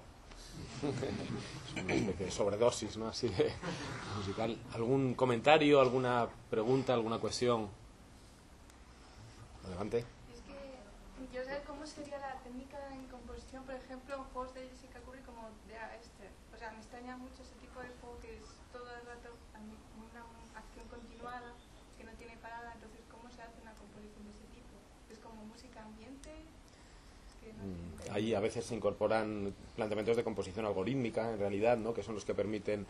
Es una especie de sobredosis, ¿no? Así de musical. ¿Algún comentario, alguna pregunta, alguna cuestión? Adelante. Es que yo sé cómo sería la técnica en composición, por ejemplo, en juegos de Jessica Curry como de Esther. O sea, me extraña mucho ese tipo de juego que es todo el rato una acción continuada, que no tiene parada. Entonces, ¿cómo se hace una composición de ese tipo? ¿Es como música ambiente? Ahí a veces se incorporan planteamientos de composición algorítmica, en realidad, ¿no? Que son los que permiten,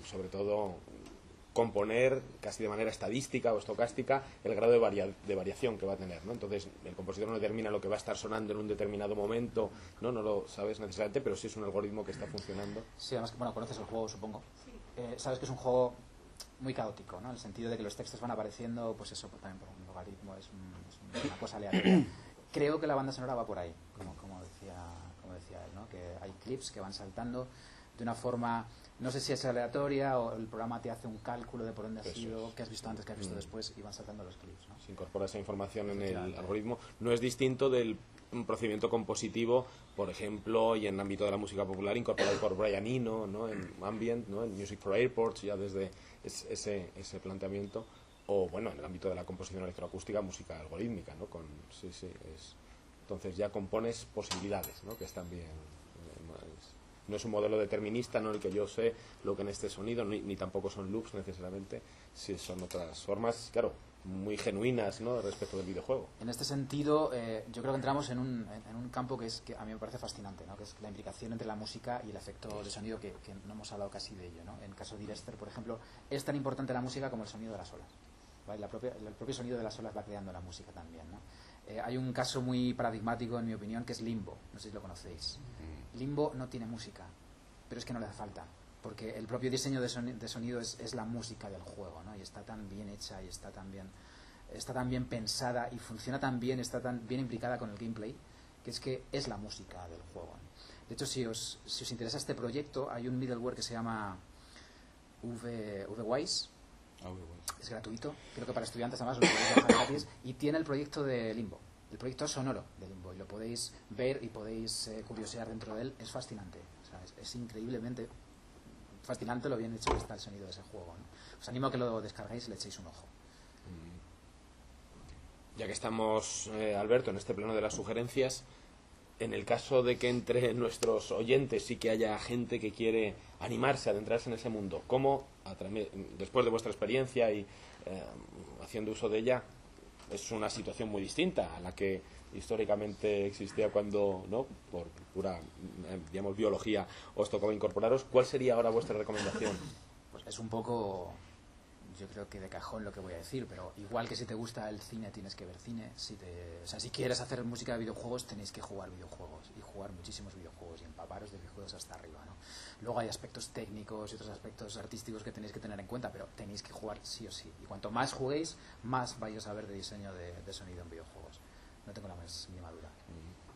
sobre todo, componer casi de manera estadística o estocástica el grado de variación que va a tener, ¿no? Entonces, el compositor no determina lo que va a estar sonando en un determinado momento, no lo sabes necesariamente, pero sí es un algoritmo que está funcionando. Sí, además, bueno, conoces el juego, supongo. Sí. Sabes que es un juego muy caótico, ¿no? En el sentido de que los textos van apareciendo, pues eso, también por un logaritmo, es una cosa aleatoria. creo que la banda sonora va por ahí, como decía él, ¿no? Que hay clips que van saltando de una forma, no sé si es aleatoria o el programa te hace un cálculo de por dónde has ido, qué has visto antes, qué has visto después, y van saltando los clips, ¿no? Se incorpora esa información en el algoritmo. No es distinto del procedimiento compositivo, por ejemplo, y en el ámbito de la música popular, incorporado por Brian Eno, ¿no? En Ambient, ¿no? En Music for Airports, ya desde ese planteamiento, o bueno, en el ámbito de la composición electroacústica, música algorítmica, ¿no? Entonces ya compones posibilidades, ¿no? Que están bien. No es un modelo determinista, no en el que yo sé lo que en este sonido, ni tampoco son loops necesariamente, si son otras formas, claro, muy genuinas, ¿no? Respecto del videojuego. En este sentido, yo creo que entramos en un campo que a mí me parece fascinante, ¿no? Que es la implicación entre la música y el efecto de sonido, que no hemos hablado casi de ello, ¿no? En el caso de Direster, por ejemplo, es tan importante la música como el sonido de las olas, ¿vale? El propio sonido de las olas va creando la música también, ¿no? Hay un caso muy paradigmático, en mi opinión, que es Limbo. No sé si lo conocéis. Limbo no tiene música, pero es que no le hace falta, porque el propio diseño de sonido es la música del juego, ¿no? Y está tan bien hecha y está tan bien pensada y funciona tan bien, está tan bien implicada con el gameplay, que es la música del juego, ¿no? De hecho, si os interesa este proyecto, hay un middleware que se llama VWise. Es gratuito, creo que para estudiantes además lo podéis bajar gratis, y tiene el proyecto de Limbo, el proyecto sonoro de Limbo, y lo podéis ver y podéis curiosear dentro de él. Es fascinante, o sea, es increíblemente fascinante lo bien hecho que está el sonido de ese juego, ¿no? Os animo a que lo descarguéis y le echéis un ojo. Ya que estamos, Alberto, en este plano de las sugerencias, en el caso de que entre nuestros oyentes sí que haya gente que quiere animarse a adentrarse en ese mundo, ¿cómo, después de vuestra experiencia y haciendo uso de ella, es una situación muy distinta a la que históricamente existía cuando, ¿no?, por pura, digamos, biología, os tocaba incorporaros? ¿Cuál sería ahora vuestra recomendación? Pues es un poco, yo creo que de cajón lo que voy a decir, pero igual que si te gusta el cine tienes que ver cine, si quieres hacer música de videojuegos tenéis que jugar videojuegos, y jugar muchísimos videojuegos y empaparos de videojuegos hasta arriba, ¿no? Luego hay aspectos técnicos y otros aspectos artísticos que tenéis que tener en cuenta, pero tenéis que jugar sí o sí, y cuanto más juguéis, más vais a ver de diseño de sonido en videojuegos. No tengo la más mínima duda.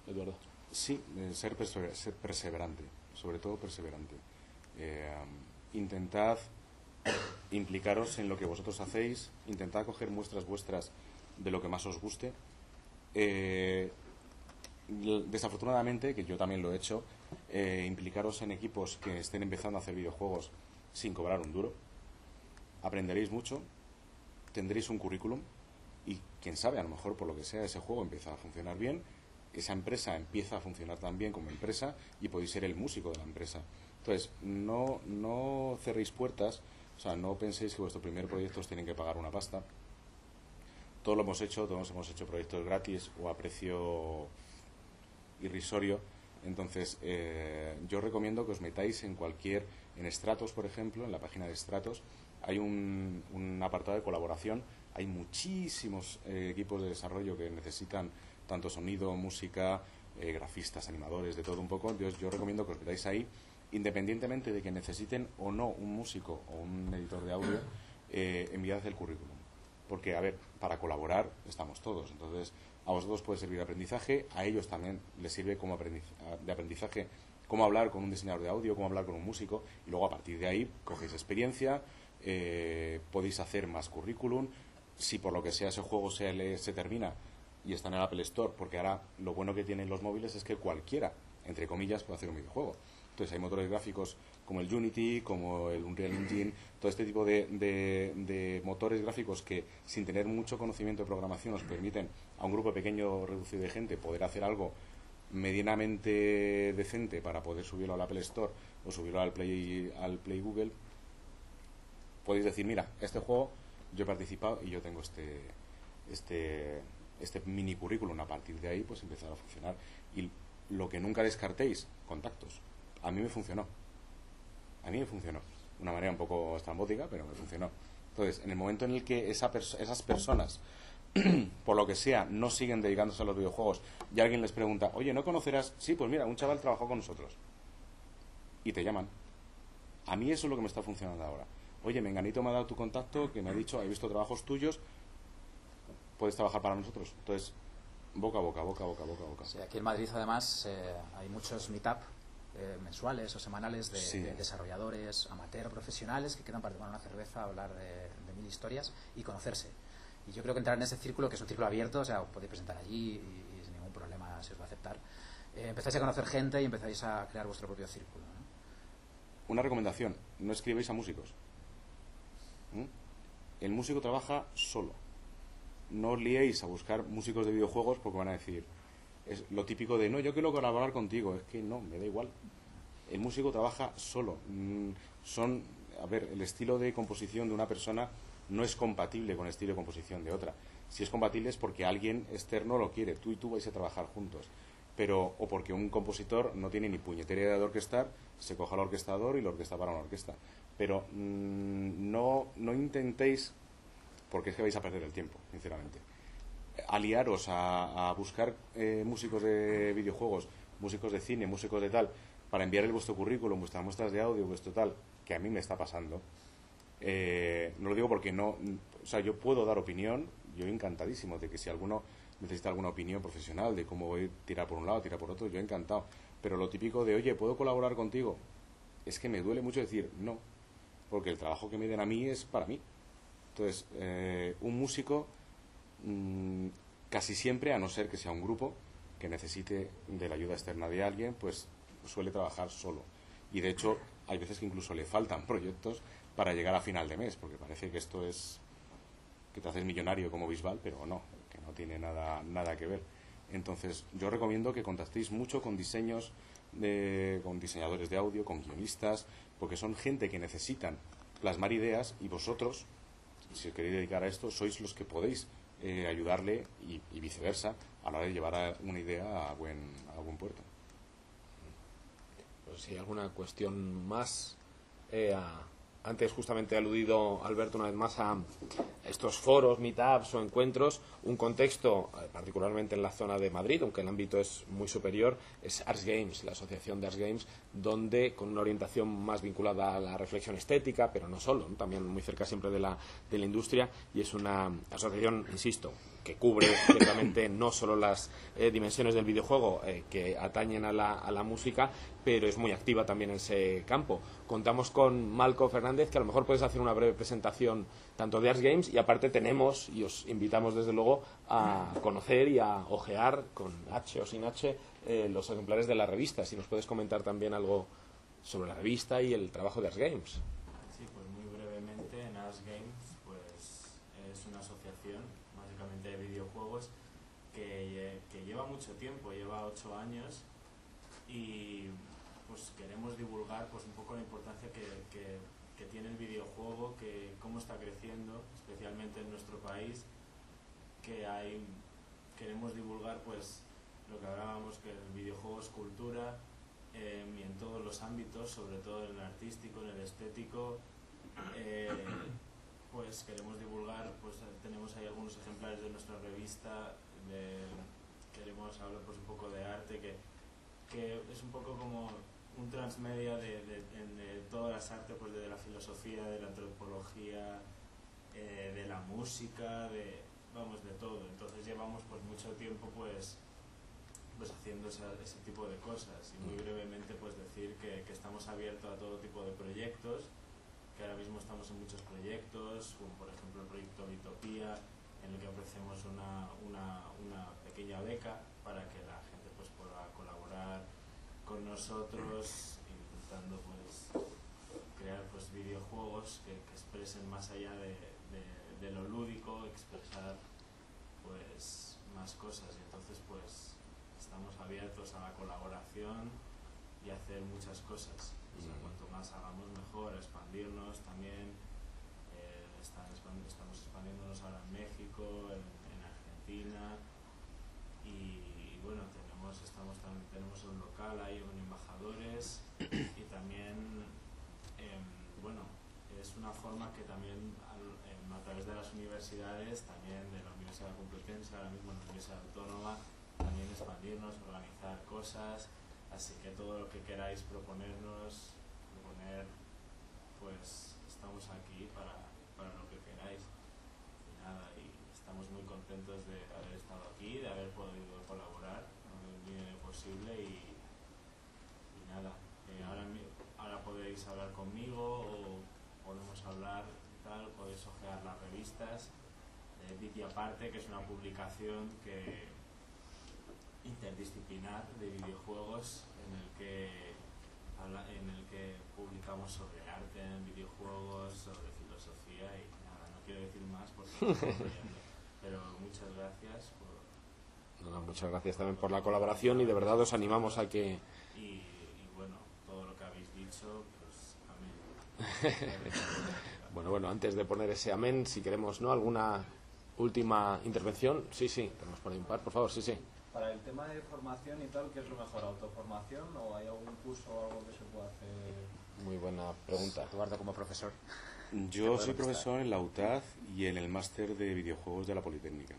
Eduardo. Sí, ser perseverante, sobre todo perseverante. Intentad implicaros en lo que vosotros hacéis, intentad coger muestras vuestras de lo que más os guste. Desafortunadamente, que yo también lo he hecho, implicaros en equipos que estén empezando a hacer videojuegos sin cobrar un duro. Aprenderéis mucho, tendréis un currículum y quién sabe, a lo mejor por lo que sea ese juego empieza a funcionar bien, esa empresa empieza a funcionar tan bien como empresa y podéis ser el músico de la empresa. Entonces, no cerréis puertas, o sea, no penséis que vuestro primer proyecto os tienen que pagar una pasta. Todos hemos hecho proyectos gratis o a precio irrisorio. Entonces, yo recomiendo que os metáis en Stratos, por ejemplo, en la página de Stratos, hay un apartado de colaboración. Hay muchísimos equipos de desarrollo que necesitan tanto sonido, música, grafistas, animadores, de todo un poco. Entonces, yo recomiendo que os metáis ahí, independientemente de que necesiten o no un músico o un editor de audio, enviad el currículum. Porque, a ver, para colaborar estamos todos. Entonces, a vosotros puede servir de aprendizaje, a ellos también les sirve como de aprendizaje cómo hablar con un diseñador de audio, cómo hablar con un músico, y luego a partir de ahí cogéis experiencia, podéis hacer más currículum. Si por lo que sea ese juego se termina y está en el Apple Store, porque ahora lo bueno que tienen los móviles es que cualquiera, entre comillas, puede hacer un videojuego. Entonces hay motores gráficos como el Unity, como el Unreal Engine, todo este tipo de motores gráficos que sin tener mucho conocimiento de programación os permiten a un grupo pequeño reducido de gente poder hacer algo medianamente decente para poder subirlo al Apple Store o subirlo al Play Google. Podéis decir, mira, este juego yo he participado y yo tengo este mini currículum. A partir de ahí pues empezar a funcionar. Y lo que nunca descartéis, contactos. A mí me funcionó. Una manera un poco estrambótica, pero me funcionó. Entonces, en el momento en el que esas personas, por lo que sea, no siguen dedicándose a los videojuegos y alguien les pregunta, oye, ¿no conocerás? Sí, pues mira, un chaval trabajó con nosotros. Y te llaman. A mí eso es lo que me está funcionando ahora. Oye, menganito me ha dado tu contacto, que me ha dicho, he visto trabajos tuyos, puedes trabajar para nosotros. Entonces, Boca a boca. Sí, aquí en Madrid además hay muchos meetup mensuales o semanales de desarrolladores, amateur, profesionales que quedan para tomar una cerveza, hablar de mil historias y conocerse. Y yo creo que entrar en ese círculo, que es un círculo abierto, o sea, os podéis presentar allí y sin ningún problema se os va a aceptar. Empezáis a conocer gente y empezáis a crear vuestro propio círculo, ¿no? Una recomendación, no escribáis a músicos. El músico trabaja solo. No os liéis a buscar músicos de videojuegos porque van a decir, es lo típico de, no, yo quiero colaborar contigo. Es que no, me da igual. El músico trabaja solo. El estilo de composición de una persona no es compatible con el estilo de composición de otra. Si es compatible es porque alguien externo lo quiere. Tú y tú vais a trabajar juntos. O porque un compositor no tiene ni puñetera idea de orquestar, se coja al orquestador y lo orquesta para una orquesta. Pero no intentéis, porque es que vais a perder el tiempo, sinceramente. Aliaros a buscar músicos de videojuegos, músicos de cine, músicos de tal, para enviarles vuestro currículum, vuestras muestras de audio, vuestro tal, que a mí me está pasando. No lo digo porque yo puedo dar opinión, yo encantadísimo de que si alguno necesita alguna opinión profesional de cómo voy a tirar por un lado, tirar por otro, yo encantado. Pero lo típico de, oye, ¿puedo colaborar contigo? Es que me duele mucho decir no, porque el trabajo que me den a mí es para mí. Entonces, un músico casi siempre, a no ser que sea un grupo que necesite de la ayuda externa de alguien, pues suele trabajar solo. Y de hecho, hay veces que incluso le faltan proyectos para llegar a final de mes, porque parece que esto es que te haces millonario como Bisbal, pero no, que no tiene nada que ver. Entonces, yo recomiendo que contactéis mucho con con diseñadores de audio, con guionistas, porque son gente que necesitan plasmar ideas y vosotros, si os queréis dedicar a esto, sois los que podéis ayudarle y viceversa a la hora de llevar una idea a buen puerto. Pues si hay alguna cuestión más. Antes justamente he aludido, Alberto, una vez más a estos foros, meetups o encuentros. Un contexto, particularmente en la zona de Madrid, aunque el ámbito es muy superior, es Arts Games, la asociación de Arts Games, donde con una orientación más vinculada a la reflexión estética, pero no solo, ¿no? También muy cerca siempre de la industria, y es una asociación, insisto, que cubre ciertamente no solo las dimensiones del videojuego que atañen a la música, pero es muy activa también en ese campo. Contamos con Malco Fernández, que a lo mejor puedes hacer una breve presentación tanto de Arts Games, y aparte tenemos, y os invitamos desde luego a conocer y a ojear con H o sin H los ejemplares de la revista. Si nos puedes comentar también algo sobre la revista y el trabajo de Arts Games. Sí, pues muy brevemente, en Arts Games pues es una asociación básicamente de videojuegos que lleva mucho tiempo, lleva 8 años, y pues queremos divulgar pues un poco la importancia que tiene el videojuego, que cómo está creciendo, especialmente en nuestro país, queremos divulgar pues lo que hablábamos, que el videojuego es cultura, y en todos los ámbitos, sobre todo en el artístico, en el estético. Pues queremos divulgar, pues tenemos ahí algunos ejemplares de nuestra revista, queremos hablar pues un poco de arte, que es un poco como un transmedia de todas las artes, pues de la filosofía, de la antropología, de la música, de todo. Entonces llevamos pues mucho tiempo pues haciendo ese tipo de cosas, y muy brevemente pues decir que estamos abiertos a todo tipo de proyectos, que ahora mismo estamos en muchos proyectos, como por ejemplo el proyecto Vitopía, en el que ofrecemos una pequeña beca para que la gente pues pueda colaborar con nosotros, intentando pues crear pues videojuegos que expresen más allá de lo lúdico, expresar pues más cosas. Y entonces pues estamos abiertos a la colaboración y a hacer muchas cosas. O sea, cuanto más hagamos mejor, expandirnos también. Estamos expandiéndonos ahora en México, en Argentina, y bueno, tenemos un local ahí con embajadores, y también es una forma que también a través de las universidades, también de la Universidad Complutense, ahora mismo en la Universidad Autónoma, también expandirnos, organizar cosas. Así que todo lo que queráis proponer, pues estamos aquí para lo que queráis. Y nada, y estamos muy contentos de haber estado aquí, de haber podido colaborar en el mínimo posible y nada, ahora podéis hablar conmigo o podemos hablar y tal, podéis ojear las revistas de Viti Aparte, que es una publicación interdisciplinar de videojuegos en el que publicamos sobre arte en videojuegos, sobre filosofía y nada, no quiero decir más porque estoy enrollando, pero muchas gracias por... No, muchas gracias también por la colaboración y de verdad os animamos a que... Y bueno, todo lo que habéis dicho, pues amén. Bueno, antes de poner ese amén, si queremos, ¿no? ¿Alguna última intervención? Sí, tenemos por ahí un par, por favor, sí. Para el tema de formación y tal, ¿qué es lo mejor? ¿Autoformación o hay algún curso o algo que se pueda hacer? Muy buena pregunta. Eduardo, como profesor. Yo soy profesor en la UTAD y en el máster de videojuegos de la Politécnica.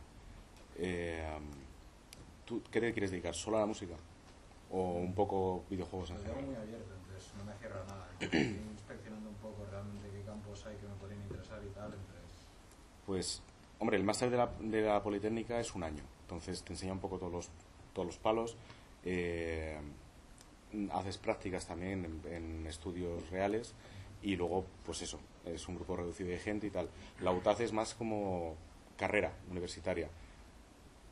¿Tú qué te quieres dedicar? ¿Solo a la música? ¿O un poco videojuegos en general? Yo muy abierto, entonces no me cierro a nada. Estoy inspeccionando un poco realmente qué campos hay que me podrían interesar y tal. Entonces... Pues, hombre, el máster de la Politécnica es un año. Entonces te enseña un poco todos los palos. Haces prácticas también en estudios reales y luego, pues eso, es un grupo reducido de gente y tal. La UTAD es más como carrera universitaria.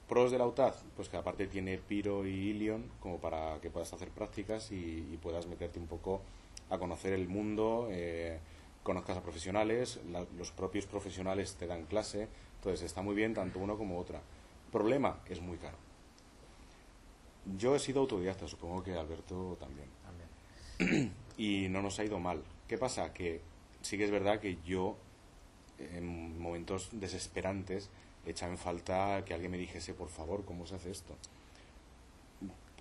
Pros de la UTAD, pues que aparte tiene Piro y Ilion como para que puedas hacer prácticas y puedas meterte un poco a conocer el mundo, conozcas a profesionales, los propios profesionales te dan clase, entonces está muy bien tanto uno como otra. Problema, es muy caro. Yo he sido autodidacta, supongo que Alberto también. Y no nos ha ido mal. ¿Qué pasa? Que sí que es verdad que yo, en momentos desesperantes, echaba en falta que alguien me dijese, por favor, ¿cómo se hace esto?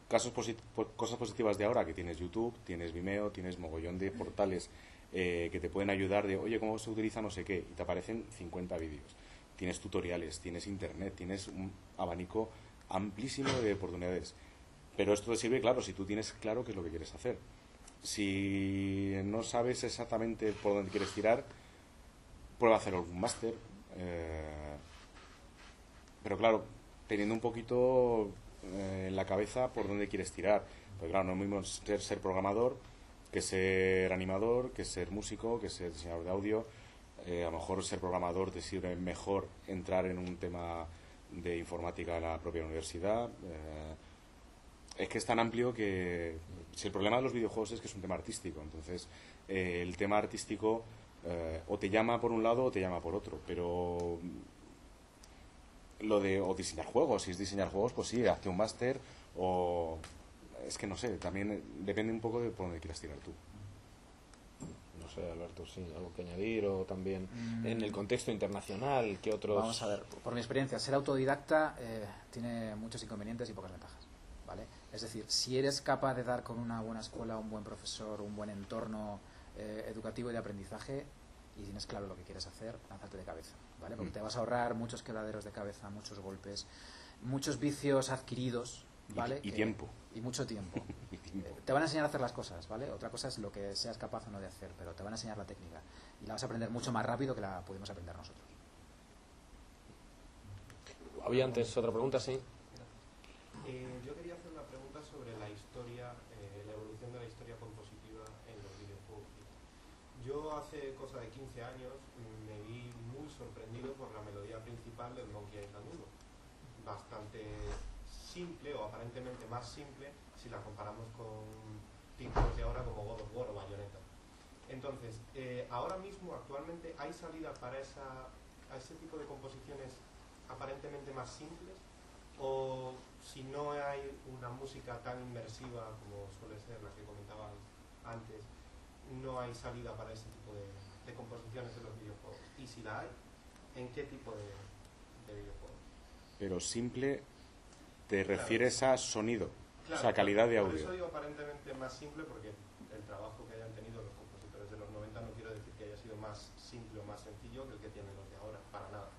Cosas positivas de ahora, que tienes YouTube, tienes Vimeo, tienes mogollón de portales que te pueden ayudar de, oye, ¿cómo se utiliza no sé qué? Y te aparecen 50 vídeos. Tienes tutoriales, tienes internet, tienes un abanico amplísimo de oportunidades. Pero esto te sirve, claro, si tú tienes claro qué es lo que quieres hacer. Si no sabes exactamente por dónde quieres tirar, prueba a hacer algún máster. Pero claro, teniendo un poquito en la cabeza por dónde quieres tirar. Pues claro, no es lo mismo ser programador que ser animador, que ser músico, que ser diseñador de audio. A lo mejor ser programador te sirve mejor entrar en un tema de informática en la propia universidad. Es que es tan amplio que si el problema de los videojuegos es que es un tema artístico, entonces el tema artístico o te llama por un lado o te llama por otro, pero o diseñar juegos, si es diseñar juegos, pues sí, hazte un máster o es que no sé, también depende un poco de por dónde quieras tirar tú. No sé, Alberto, sí, algo que añadir o también en el contexto internacional, ¿qué otros...? Vamos a ver, por mi experiencia, ser autodidacta tiene muchos inconvenientes y pocas ventajas, ¿vale? Es decir, si eres capaz de dar con una buena escuela, un buen profesor, un buen entorno educativo y de aprendizaje y tienes claro lo que quieres hacer, lánzate de cabeza, ¿vale? Porque te vas a ahorrar muchos quebraderos de cabeza, muchos golpes, muchos vicios adquiridos, ¿vale? Y tiempo. Y mucho tiempo. Te van a enseñar a hacer las cosas, ¿vale? Otra cosa es lo que seas capaz o no de hacer, pero te van a enseñar la técnica y la vas a aprender mucho más rápido que la pudimos aprender nosotros. ¿Había antes otra pregunta? Sí. Yo quería hacer una pregunta sobre la historia, la evolución de la historia compositiva en los videojuegos. Yo hace cosa de 15 años me vi muy sorprendido por la melodía principal del Monkey Island 1. Bastante simple o aparentemente más simple si la comparamos con títulos de ahora como God of War o Bayonetta. Entonces, ahora mismo, actualmente, ¿hay salida para a ese tipo de composiciones aparentemente más simples? ¿O si no hay una música tan inmersiva como suele ser la que comentabas antes, no hay salida para ese tipo de composiciones en los videojuegos? Y si la hay, ¿en qué tipo de videojuegos? Pero simple, ¿te refieres a sonido? Claro, o sea, calidad de audio. Por eso digo aparentemente más simple, porque el trabajo que hayan tenido los compositores de los 90 no quiero decir que haya sido más simple o más sencillo que el que tienen los de ahora, para nada.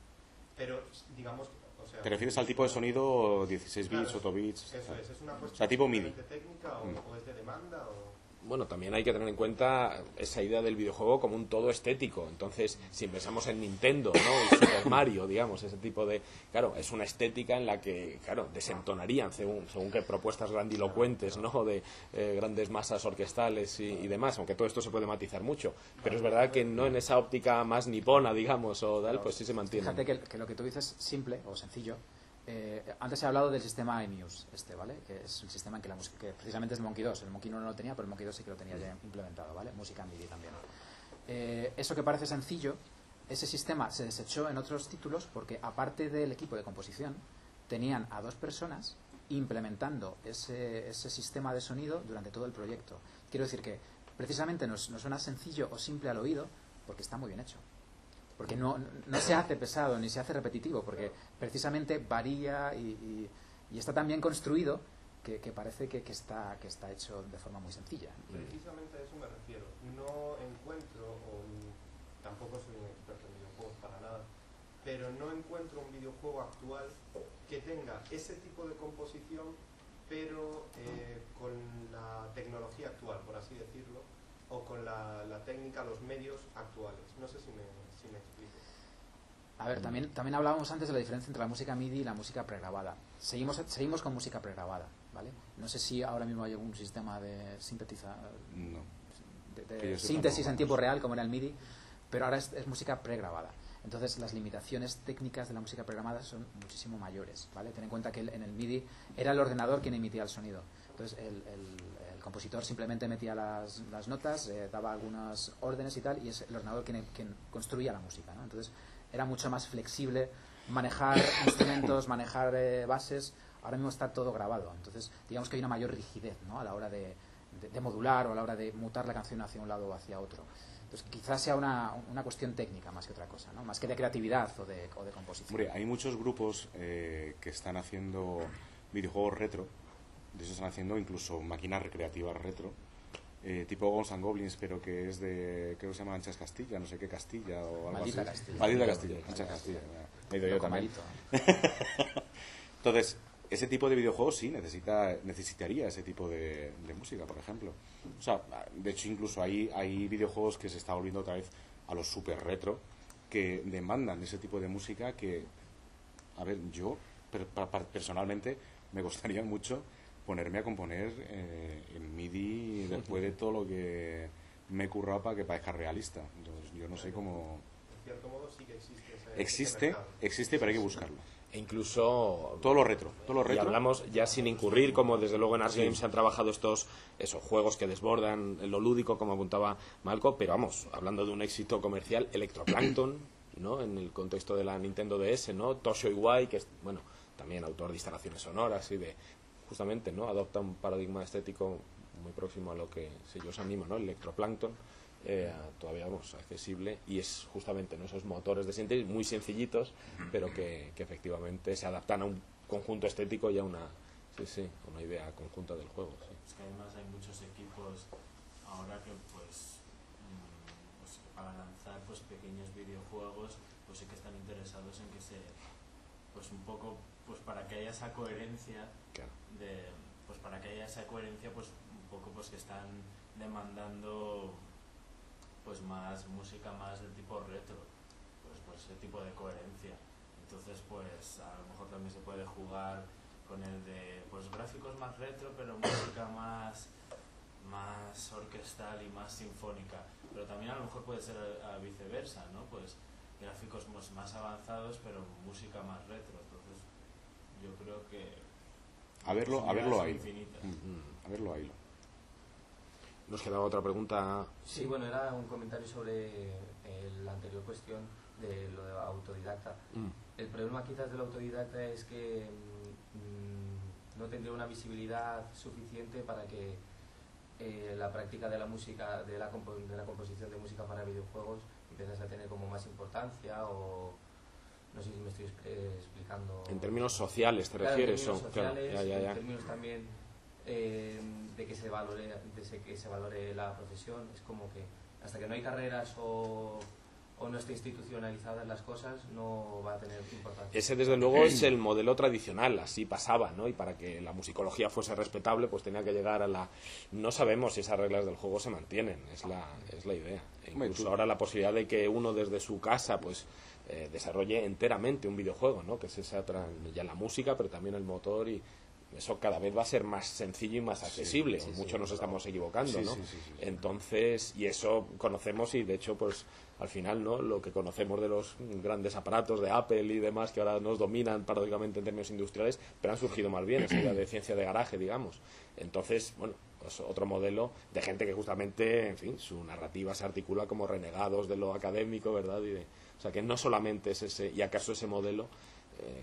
Pero, digamos, o sea... ¿Te refieres al tipo de sonido 16 bits, claro, 8 bits? Eso es una cuestión o sea, tipo MIDI. técnica o es de demanda o... bueno, también hay que tener en cuenta esa idea del videojuego como un todo estético. Entonces, si pensamos en Nintendo, ¿no? Y Super Mario, digamos, ese tipo de... Claro, es una estética en la que, claro, desentonarían según qué propuestas grandilocuentes, ¿no? De grandes masas orquestales y demás, aunque todo esto se puede matizar mucho. Pero es verdad que no en esa óptica más nipona, digamos, o tal, pues sí se mantiene. Fíjate que lo que tú dices simple o sencillo. Antes he hablado del sistema iMuse, ¿vale? Que es un sistema en que la música, que precisamente es el Monkey 2. El Monkey 1 no lo tenía, pero el Monkey 2 sí que lo tenía ya implementado, ¿vale? Música MIDI también. Eso que parece sencillo, ese sistema se desechó en otros títulos porque, aparte del equipo de composición, tenían a 2 personas implementando ese sistema de sonido durante todo el proyecto. Quiero decir que precisamente no suena sencillo o simple al oído porque está muy bien hecho. Porque no se hace pesado ni se hace repetitivo, porque precisamente varía y está tan bien construido que parece que está hecho de forma muy sencilla. Precisamente a eso me refiero. No encuentro, tampoco soy un experto en videojuegos para nada, pero no encuentro un videojuego actual que tenga ese tipo de composición, pero con la tecnología actual, por así decirlo, o con la técnica, los medios actuales. No sé si me explico. A ver, también hablábamos antes de la diferencia entre la música MIDI y la música pregrabada. Seguimos con música pregrabada, ¿vale? No sé si ahora mismo hay algún sistema de de síntesis en tiempo real, como era el MIDI, pero ahora es música pregrabada. Entonces, las limitaciones técnicas de la música programada son muchísimo mayores, ¿vale? Ten en cuenta que en el MIDI era el ordenador quien emitía el sonido. Entonces, el compositor simplemente metía las notas, daba algunas órdenes y tal, y es el ordenador quien construía la música, ¿no? Entonces, era mucho más flexible manejar instrumentos, manejar bases. Ahora mismo está todo grabado. Entonces, digamos que hay una mayor rigidez, ¿no? A la hora de modular o a la hora de mutar la canción hacia un lado o hacia otro. Entonces, quizás sea una cuestión técnica más que otra cosa, ¿no? Más que de creatividad o de composición. Hombre, hay muchos grupos que están haciendo videojuegos retro. De eso están haciendo incluso máquinas recreativas retro, tipo Ghosts and Goblins, pero que es de, creo que se llama Anchas Castilla, no sé qué Castilla o algo Maldita así. Castilla. Maldita Castilla, Anchas Castilla. Me he ido yo también. Entonces, ese tipo de videojuegos sí necesitaría ese tipo de música, por ejemplo. O sea, de hecho, incluso hay videojuegos que se está volviendo otra vez a los super retro, que demandan ese tipo de música que, a ver, yo personalmente me gustaría mucho ponerme a componer en MIDI después de todo lo que me he currado para que parezca realista. Entonces, yo no sé cómo... En cierto modo sí que existe existe, pero hay que buscarlo. E incluso todo lo retro. Y hablamos ya sin incurrir, como desde luego en Ars Games se han trabajado esos juegos que desbordan lo lúdico, como apuntaba Malco, pero vamos, hablando de un éxito comercial, Electroplankton, ¿no? En el contexto de la Nintendo DS, ¿no? Toshio Iwai, que es, bueno, también autor de instalaciones sonoras y de, justamente, ¿no? Adopta un paradigma estético muy próximo a lo que, si yo os animo, ¿no? El Electroplankton, todavía, vamos, accesible, y es justamente, ¿no? Esos motores de síntesis muy sencillitos, pero que efectivamente se adaptan a un conjunto estético y a una idea conjunta del juego. Sí. Es que además hay muchos equipos ahora que pues para lanzar pues pequeños videojuegos pues sí que están interesados en que pues un poco pues para que haya esa coherencia pues un poco pues que están demandando pues más música más del tipo retro, pues ese tipo de coherencia. Entonces pues a lo mejor también se puede jugar con el de pues gráficos más retro pero música más orquestal y más sinfónica, pero también a lo mejor puede ser a viceversa, ¿no? Pues gráficos pues, más avanzados pero música más retro. Entonces yo creo que a verlo ahí. Infinitas. A verlo ahí. Nos quedaba otra pregunta. Sí, bueno, era un comentario sobre la anterior cuestión de lo de autodidacta. El problema quizás del autodidacta es que no tendría una visibilidad suficiente para que la práctica de la música, de la composición de música para videojuegos empiezas a tener como más importancia, o no sé si me estoy explicando. En términos sociales te refieres, en términos sociales, ya. En términos también de que se valore la profesión. Es como que hasta que no hay carreras o o no esté institucionalizadas las cosas, no va a tener importancia. Ese, desde luego, es el modelo tradicional, así pasaba, ¿no? Y para que la musicología fuese respetable, pues tenía que llegar a la... No sabemos si esas reglas del juego se mantienen, es la idea. E incluso ahora la posibilidad de que uno desde su casa, pues, desarrolle enteramente un videojuego, ¿no? Que es esa ya la música, pero también el motor, y eso cada vez va a ser más sencillo y más accesible. Mucho nos estamos equivocando, ¿no? Entonces, y eso conocemos, y de hecho, pues al final, ¿no? Lo que conocemos de los grandes aparatos de Apple y demás, que ahora nos dominan paradójicamente en términos industriales, pero han surgido más bien, esa idea de ciencia de garaje, digamos. Entonces, bueno, pues otro modelo de gente que justamente, en fin, su narrativa se articula como renegados de lo académico, ¿verdad? O sea, que no solamente es ese, y acaso ese modelo,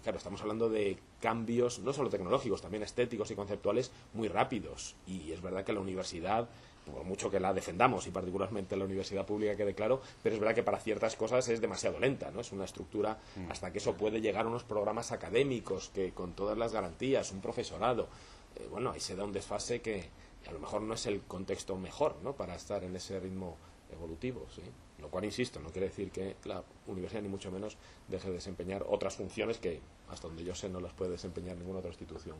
claro, estamos hablando de cambios no solo tecnológicos, también estéticos y conceptuales muy rápidos, y es verdad que la universidad, por mucho que la defendamos, y particularmente la universidad pública, quede claro, pero es verdad que para ciertas cosas es demasiado lenta, ¿no? Es una estructura hasta que eso puede llegar a unos programas académicos que con todas las garantías, un profesorado, bueno, ahí se da un desfase que a lo mejor no es el contexto mejor, ¿no? Para estar en ese ritmo evolutivo, ¿sí? Lo cual, insisto, no quiere decir que la universidad ni mucho menos deje de desempeñar otras funciones que, hasta donde yo sé, no las puede desempeñar ninguna otra institución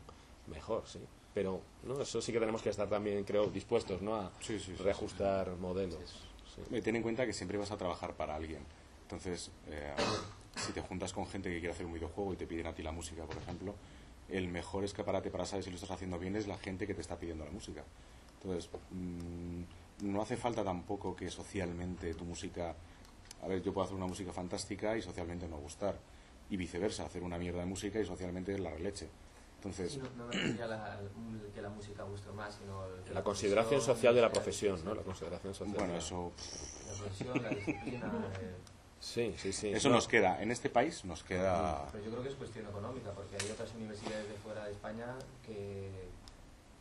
mejor, sí. Pero no, eso sí que tenemos que estar también, creo, dispuestos, ¿no? A reajustar modelos. Sí. Ten en cuenta que siempre vas a trabajar para alguien. Entonces, si te juntas con gente que quiere hacer un videojuego y te piden a ti la música, por ejemplo, el mejor escaparate para saber si lo estás haciendo bien es la gente que te está pidiendo la música. Entonces, no hace falta tampoco que socialmente tu música... A ver, yo puedo hacer una música fantástica y socialmente no gustar. Y viceversa, hacer una mierda de música y socialmente es la releche. Entonces... No me refería que la música guste más, sino... La consideración social de la profesión, ¿no? La consideración social. Bueno, eso... La profesión, la disciplina... Sí. Eso nos queda, en este país nos queda... Pero yo creo que es cuestión económica, porque hay otras universidades de fuera de España que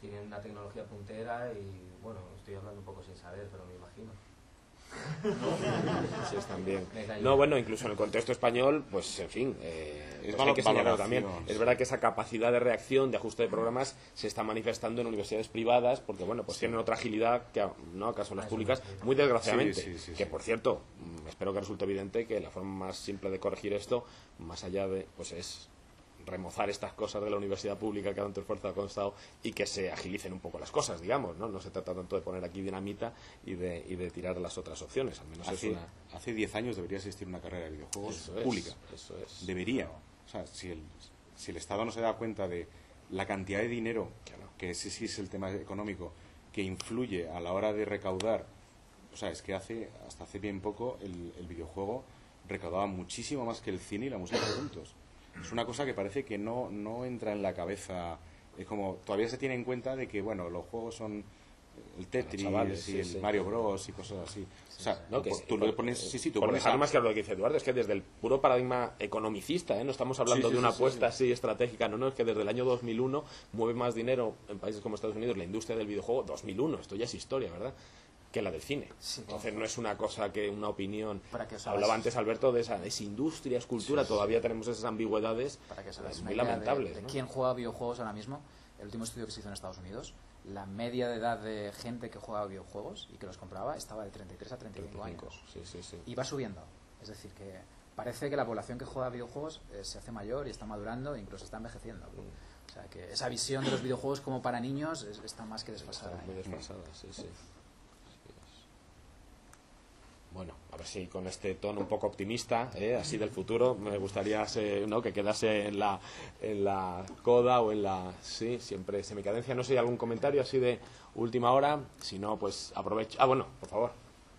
tienen una tecnología puntera y, bueno, estoy hablando un poco sin saber, pero me imagino. Sí, están bien. No, bueno, incluso en el contexto español, pues en fin, pues hay que señalarlo también. Es verdad que esa capacidad de reacción, de ajuste de programas, se está manifestando en universidades privadas, porque bueno, pues tienen otra agilidad que no acaso las públicas, muy desgraciadamente. Que por cierto, espero que resulte evidente que la forma más simple de corregir esto, más allá de, pues es remozar estas cosas de la universidad pública que tanto esfuerzo ha costado y que se agilicen un poco las cosas, digamos, ¿no? No se trata tanto de poner aquí dinamita y de tirar las otras opciones, al menos hace 10 años debería existir una carrera de videojuegos pública. Eso es. Debería. O sea, si el Estado no se da cuenta de la cantidad de dinero, que ese sí es el tema económico, que influye a la hora de recaudar, o sea, es que hasta hace bien poco el videojuego recaudaba muchísimo más que el cine y la música juntos. Es una cosa que parece que no entra en la cabeza. Es como, todavía se tiene en cuenta de que, bueno, los juegos son el Tetris y el Mario Bros y cosas así. O sea, no, que tú lo pones... tú por pones dejar más claro lo que dice Eduardo, es que desde el puro paradigma economicista, no estamos hablando de una apuesta así estratégica, no, es que desde el año 2001 mueve más dinero en países como Estados Unidos la industria del videojuego, 2001, esto ya es historia, ¿verdad?, que la del cine. Entonces no es una cosa que una opinión. Hablaba antes Alberto de esa industria, es cultura, todavía tenemos esas ambigüedades muy lamentables. De quién juega videojuegos ahora mismo, el último estudio que se hizo en Estados Unidos, la media de edad de gente que juega videojuegos y que los compraba estaba de 33 a 35 años. Y va subiendo. Es decir, que parece que la población que juega videojuegos se hace mayor y está madurando e incluso está envejeciendo. O sea, que esa visión de los videojuegos como para niños está más que desfasada. Está muy desfasada, sí. Bueno, a ver si con este tono un poco optimista, así del futuro, me gustaría que quedase en la coda o en la... Sí, siempre semicadencia. No sé, ¿algún comentario así de última hora? Si no, pues aprovecho. Bueno, por favor.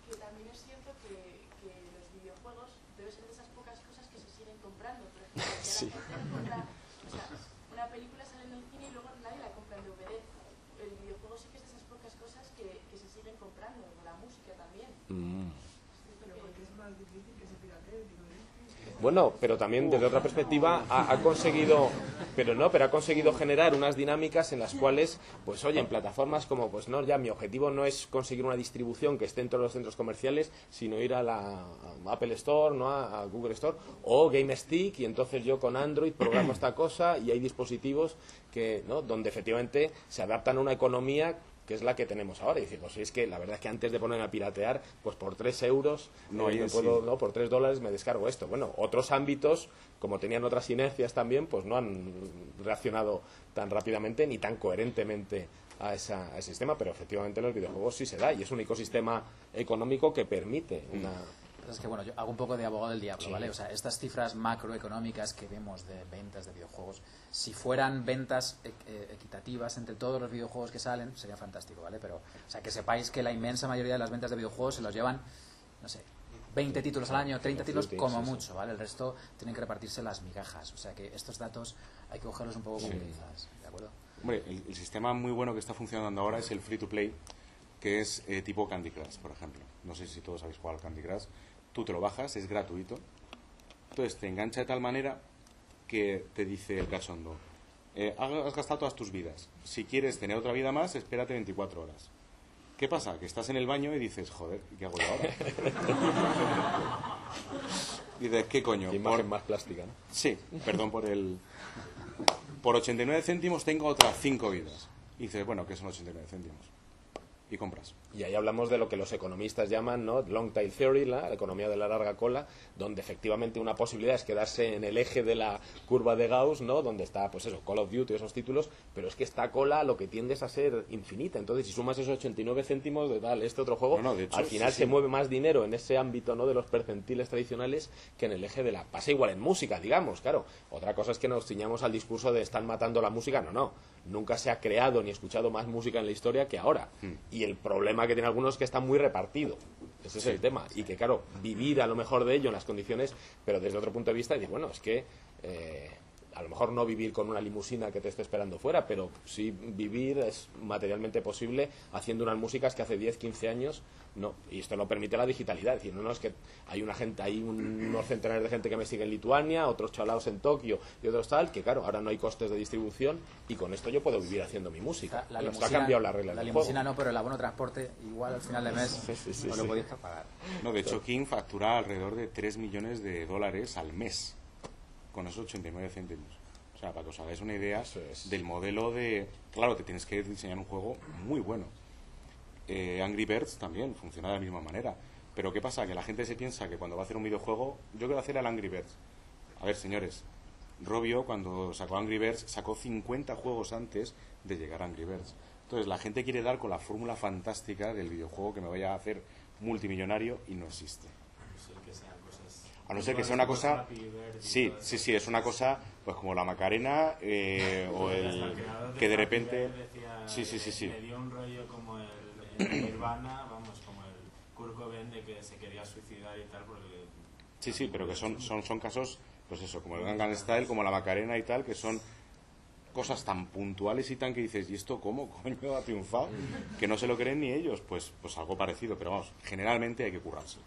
Que también es cierto que los videojuegos deben ser de esas pocas cosas que se siguen comprando. Por ejemplo, ya la gente compra... O sea, una película sale en el cine y luego nadie la compra en DVD. El videojuego sí que es de esas pocas cosas que se siguen comprando, como la música también. Bueno, pero también desde otra perspectiva ha conseguido generar unas dinámicas en las cuales, pues oye, en plataformas como, pues no, ya mi objetivo no es conseguir una distribución que esté en todos los centros comerciales, sino ir a la Apple Store, no a Google Store, o Game Stick, y entonces yo con Android programo esta cosa y hay dispositivos que, ¿no?, donde efectivamente se adaptan a una economía que es la que tenemos ahora. Y dice, pues es que la verdad es que antes de ponerme a piratear, pues por 3 euros, por $3 me descargo esto. Bueno, otros ámbitos, como tenían otras inercias también, pues no han reaccionado tan rápidamente ni tan coherentemente a ese sistema, pero efectivamente en los videojuegos sí se da, y es un ecosistema económico que permite una... Es que bueno, yo hago un poco de abogado del diablo, Sí. ¿vale? O sea, estas cifras macroeconómicas que vemos de ventas de videojuegos, si fueran ventas equitativas entre todos los videojuegos que salen, sería fantástico, ¿vale? Pero, o sea, que sepáis que la inmensa mayoría de las ventas de videojuegos se los llevan, no sé, 20 títulos al año, 30 títulos como mucho, ¿vale? El resto tienen que repartirse las migajas. O sea, que estos datos hay que cogerlos un poco con pinzas, ¿de acuerdo? Hombre, el sistema muy bueno que está funcionando ahora es el free to play, que es tipo Candy Crush, por ejemplo. No sé si todos habéis jugado al Candy Crush. Tú te lo bajas, es gratuito. Entonces te engancha de tal manera que te dice el cachondo, has gastado todas tus vidas. Si quieres tener otra vida más, espérate 24 horas. ¿Qué pasa? Que estás en el baño y dices, joder, ¿qué hago yo ahora? Y dices, ¿qué coño? Qué imagen más plástica, ¿no? Sí, perdón por el... Por 89 céntimos tengo otras 5 vidas. Y dices, bueno, ¿qué son 89 céntimos? Y compras. Y ahí hablamos de lo que los economistas llaman, ¿no?, long tail theory, la economía de la larga cola, donde efectivamente una posibilidad es quedarse en el eje de la curva de Gauss, ¿no?, donde está, pues eso, Call of Duty, esos títulos, pero es que esta cola lo que tiende es a ser infinita. Entonces, si sumas esos 89 céntimos de tal, este otro juego, No, de hecho, al final sí, se sí. mueve más dinero en ese ámbito, ¿no?, de los percentiles tradicionales que en el eje de la... Pasa igual en música, digamos, claro. Otra cosa es que nos ciñamos al discurso de están matando la música. No. Nunca se ha creado ni escuchado más música en la historia que ahora. Y el problema que tiene algunos es que está muy repartido. Ese es el tema. Y que, claro, vivir a lo mejor de ello en las condiciones, pero desde otro punto de vista, decir, bueno, es que a lo mejor no vivir con una limusina que te esté esperando fuera, pero sí vivir es materialmente posible haciendo unas músicas que hace 10, 15 años no. Y esto lo permite la digitalidad. Es decir, no es que hay unos centenares de gente que me sigue en Lituania, otros chalados en Tokio y otros tal, que claro, ahora no hay costes de distribución y con esto yo puedo vivir haciendo mi música. Esto ha cambiado las reglas La del limusina juego. no, pero el abono transporte igual al final de mes no lo podéis pagar. No, de hecho, King factura alrededor de $3 millones al mes con esos 89 céntimos. O sea, para que os hagáis una idea del modelo de... Claro, te tienes que diseñar un juego muy bueno. Angry Birds también funciona de la misma manera. Pero ¿qué pasa? Que la gente se piensa que cuando va a hacer un videojuego, yo quiero hacer el Angry Birds. A ver, señores, Robio cuando sacó Angry Birds sacó 50 juegos antes de llegar a Angry Birds. Entonces la gente quiere dar con la fórmula fantástica del videojuego que me vaya a hacer multimillonario y no existe. A no ser que sea una cosa... Sí, es una cosa pues como la Macarena o el... que de repente... Sí. Me dio un rollo como el Nirvana, vamos, como el Kurt Cobain de que se quería suicidar y tal porque... Sí, pero que son casos, pues eso, como el Gangnam Style, como la Macarena y tal, que son cosas tan puntuales y tan que dices, ¿y esto cómo coño ha triunfado? Que no se lo creen ni ellos, pues algo parecido, pero vamos, generalmente hay que currarse.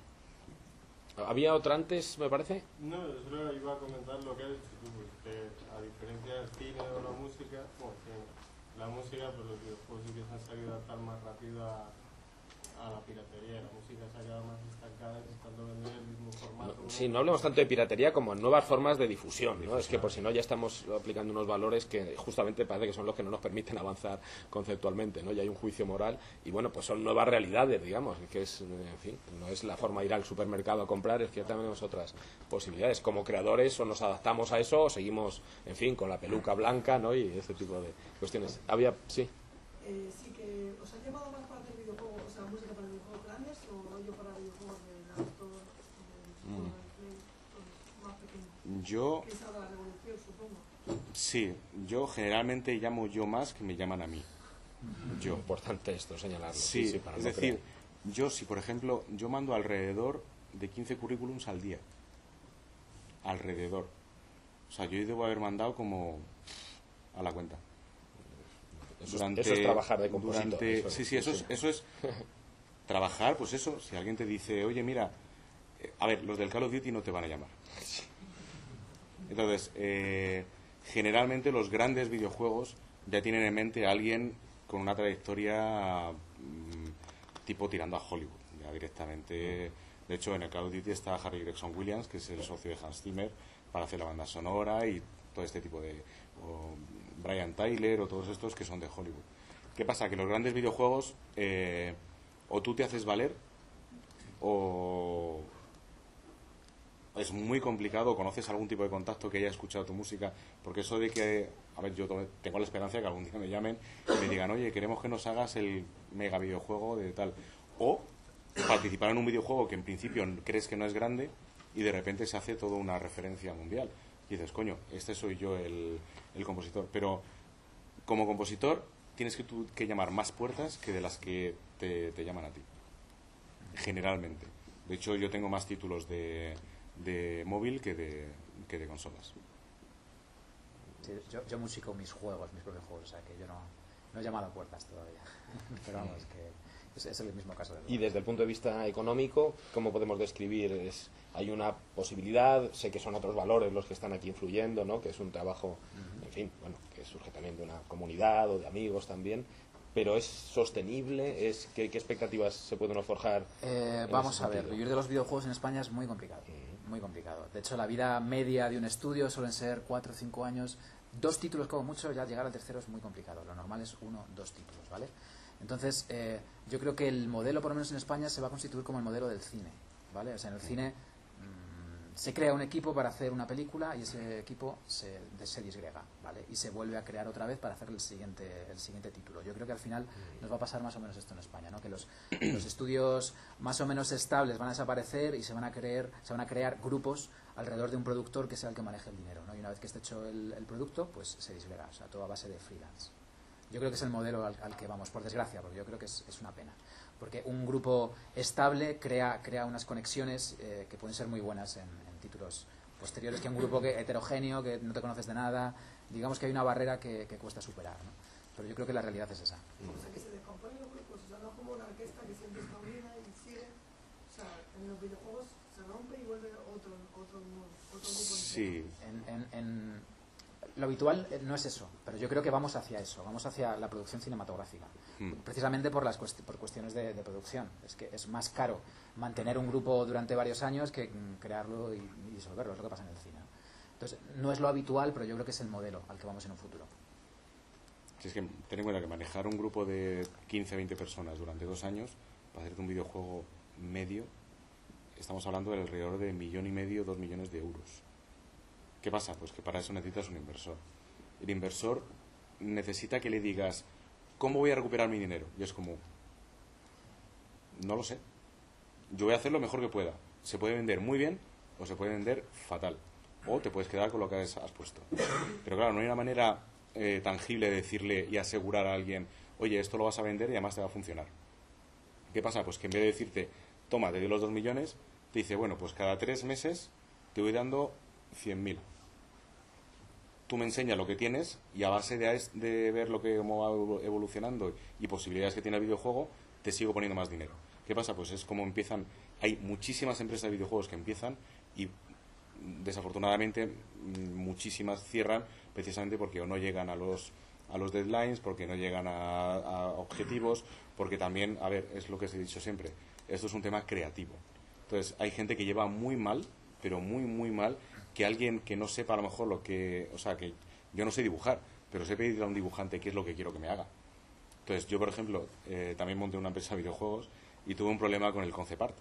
¿Había otra antes, me parece? No, solo iba a comentar lo que has dicho tú, que a diferencia del cine o la música, bueno, que la música, pues los videojuegos sí que se han sabido adaptar más rápido a la piratería. La música se ha quedado más estancada intentando vender el mismo formato. Sí, no hablemos tanto de piratería como en nuevas formas de difusión, ¿no? Es que por si no ya estamos aplicando unos valores que justamente parece que son los que no nos permiten avanzar conceptualmente, ¿no? Ya hay un juicio moral y bueno, pues son nuevas realidades, digamos, que es, en fin, no es la forma de ir al supermercado a comprar, es que ya tenemos otras posibilidades. Como creadores o nos adaptamos a eso o seguimos, en fin, con la peluca blanca, ¿no? Y ese tipo de cuestiones. Sí. Sí, que os han llamado más para hacer videojuegos, o sea, música para videojuegos grandes o yo para videojuegos de autor, más pequeños. Yo... Que es ahora la revolución, supongo. Sí, yo generalmente llamo yo más que me llaman a mí. Yo. Importante esto, señalarlo. Sí, para es no decir, yo si por ejemplo, yo mando alrededor de 15 currículums al día. Alrededor. O sea, yo debo haber mandado como a la cuenta. Eso es trabajar de compositor. Eso es trabajar, pues eso, si alguien te dice, oye, mira, a ver, los del Call of Duty no te van a llamar. Entonces, generalmente los grandes videojuegos ya tienen en mente a alguien con una trayectoria tipo tirando a Hollywood, ya directamente. De hecho, en el Call of Duty está Harry Gregson Williams, que es el socio de Hans Zimmer, para hacer la banda sonora y todo este tipo de... o Brian Tyler o todos estos que son de Hollywood. ¿Qué pasa? Que los grandes videojuegos o tú te haces valer o es muy complicado, conoces algún tipo de contacto que haya escuchado tu música, porque eso de que, a ver, yo tengo la esperanza de que algún día me llamen y me digan, oye, queremos que nos hagas el mega videojuego de tal, o participar en un videojuego que en principio crees que no es grande y de repente se hace toda una referencia mundial y dices, coño, este soy yo el compositor, pero como compositor tienes que llamar más puertas que de las que te llaman a ti, generalmente. De hecho, yo tengo más títulos de móvil que de consolas. Sí, yo musico mis juegos, mis propios juegos, o sea que yo no he llamado a puertas todavía. Pero vamos, que es el mismo caso. Y desde el punto de vista económico, ¿cómo podemos describir? Hay una posibilidad, sé que son otros valores los que están aquí influyendo, ¿no? Que es un trabajo, en fin, bueno, que surge también de una comunidad o de amigos también, pero ¿es sostenible? ¿Qué expectativas se pueden forjar? Vamos a ver, vivir de los videojuegos en España es muy complicado, muy complicado. De hecho, la vida media de un estudio suelen ser 4 o 5 años, 2 títulos como mucho, ya llegar al tercero es muy complicado. Lo normal es 1 o 2 títulos, ¿vale? Entonces, yo creo que el modelo, por lo menos en España, se va a constituir como el modelo del cine, ¿vale? O sea, en el cine se crea un equipo para hacer una película y ese equipo se disgrega, ¿vale? Y se vuelve a crear otra vez para hacer el siguiente título. Yo creo que al final nos va a pasar más o menos esto en España, ¿no? Que los estudios más o menos estables van a desaparecer y se van a crear grupos alrededor de un productor que sea el que maneje el dinero, ¿no? Y una vez que esté hecho el producto, pues se disgrega, o sea, todo a base de freelance. Yo creo que es el modelo al que vamos, por desgracia, porque yo creo que es una pena. Porque un grupo estable crea unas conexiones que pueden ser muy buenas en títulos posteriores que un grupo heterogéneo, que no te conoces de nada. Digamos que hay una barrera que cuesta superar, ¿no? Pero yo creo que la realidad es esa. O sea, que se descomponen los grupos, o sea, no como una orquesta que siempre está unida y sigue. O sea, en los videojuegos se rompe y vuelve otro grupo. Sí. Lo habitual no es eso, pero yo creo que vamos hacia eso, vamos hacia la producción cinematográfica, precisamente por cuestiones de producción. Es que es más caro mantener un grupo durante varios años que crearlo y disolverlo, es lo que pasa en el cine. Entonces, no es lo habitual, pero yo creo que es el modelo al que vamos en un futuro. Si es que ten en cuenta que manejar un grupo de 15 20 personas durante 2 años para hacerte un videojuego medio, estamos hablando de alrededor de 1,5 millones, 2 millones de euros. ¿Qué pasa? Pues que para eso necesitas un inversor. El inversor necesita que le digas, ¿cómo voy a recuperar mi dinero? Y es como, no lo sé. Yo voy a hacer lo mejor que pueda. Se puede vender muy bien o se puede vender fatal. O te puedes quedar con lo que has puesto. Pero claro, no hay una manera tangible de decirle y asegurar a alguien, oye, esto lo vas a vender y además te va a funcionar. ¿Qué pasa? Pues que en vez de decirte, toma, te doy los 2 millones, te dice, bueno, pues cada 3 meses te voy dando 100.000. Tú me enseñas lo que tienes y a base de ver lo que cómo va evolucionando y posibilidades que tiene el videojuego, te sigo poniendo más dinero. ¿Qué pasa? Pues es como empiezan. Hay muchísimas empresas de videojuegos que empiezan y desafortunadamente muchísimas cierran precisamente porque o no llegan a los deadlines, porque no llegan a objetivos, porque también, a ver, es lo que os he dicho siempre, esto es un tema creativo. Entonces hay gente que lleva muy mal, pero muy, muy mal, que alguien que no sepa a lo mejor lo que... O sea, que yo no sé dibujar, pero sé pedirle a un dibujante qué es lo que quiero que me haga. Entonces, yo, por ejemplo, también monté una empresa de videojuegos y tuve un problema con el concept art.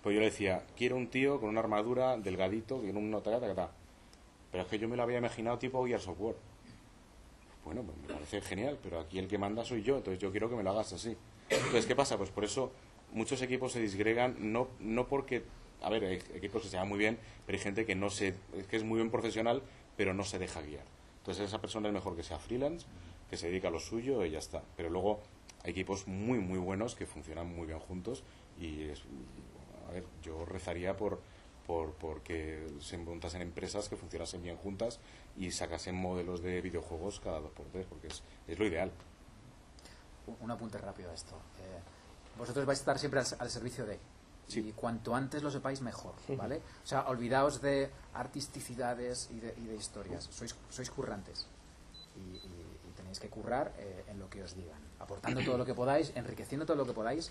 Pues yo le decía, quiero un tío con una armadura delgadito, quiero un tacatacatá. Pero es que yo me lo había imaginado tipo Gears of War. Bueno, pues me parece genial, pero aquí el que manda soy yo, entonces yo quiero que me lo hagas así. Entonces, ¿qué pasa? Pues por eso muchos equipos se disgregan, no porque... A ver, hay equipos que se llaman muy bien, pero hay gente que que es muy bien profesional, pero no se deja guiar. Entonces esa persona es mejor que sea freelance, que se dedica a lo suyo y ya está. Pero luego hay equipos muy, muy buenos que funcionan muy bien juntos y a ver, yo rezaría porque se montasen empresas que funcionasen bien juntas y sacasen modelos de videojuegos cada 2x3, porque es lo ideal. Un apunte rápido a esto. Vosotros vais a estar siempre al servicio de... Sí. Y cuanto antes lo sepáis, mejor, ¿vale? O sea, olvidaos de artisticidades y de historias. Sois currantes. Y tenéis que currar en lo que os digan. Aportando todo lo que podáis, enriqueciendo todo lo que podáis.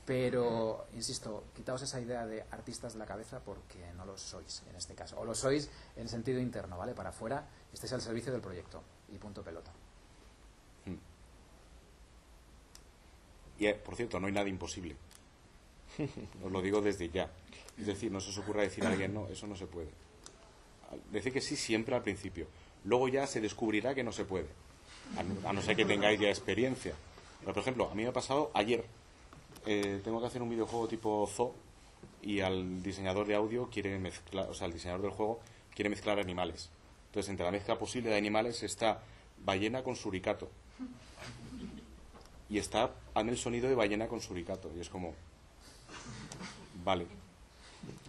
Pero, insisto, quitaos esa idea de artistas de la cabeza porque no lo sois en este caso. O lo sois en sentido interno, ¿vale? Para afuera, estéis al servicio del proyecto. Y punto pelota. Y, por cierto, no hay nada imposible. Os lo digo desde ya. Es decir, no se os ocurra decir a alguien, no, eso no se puede. Decir que sí siempre al principio. Luego ya se descubrirá que no se puede. A no ser que tengáis ya experiencia. Pero, por ejemplo, a mí me ha pasado ayer. Tengo que hacer un videojuego tipo Zoo y al diseñador de audio quiere mezclar, o sea, el diseñador del juego quiere mezclar animales. Entonces, entre la mezcla posible de animales está ballena con suricato. Y está, hazme el sonido de ballena con suricato. Y es como, vale.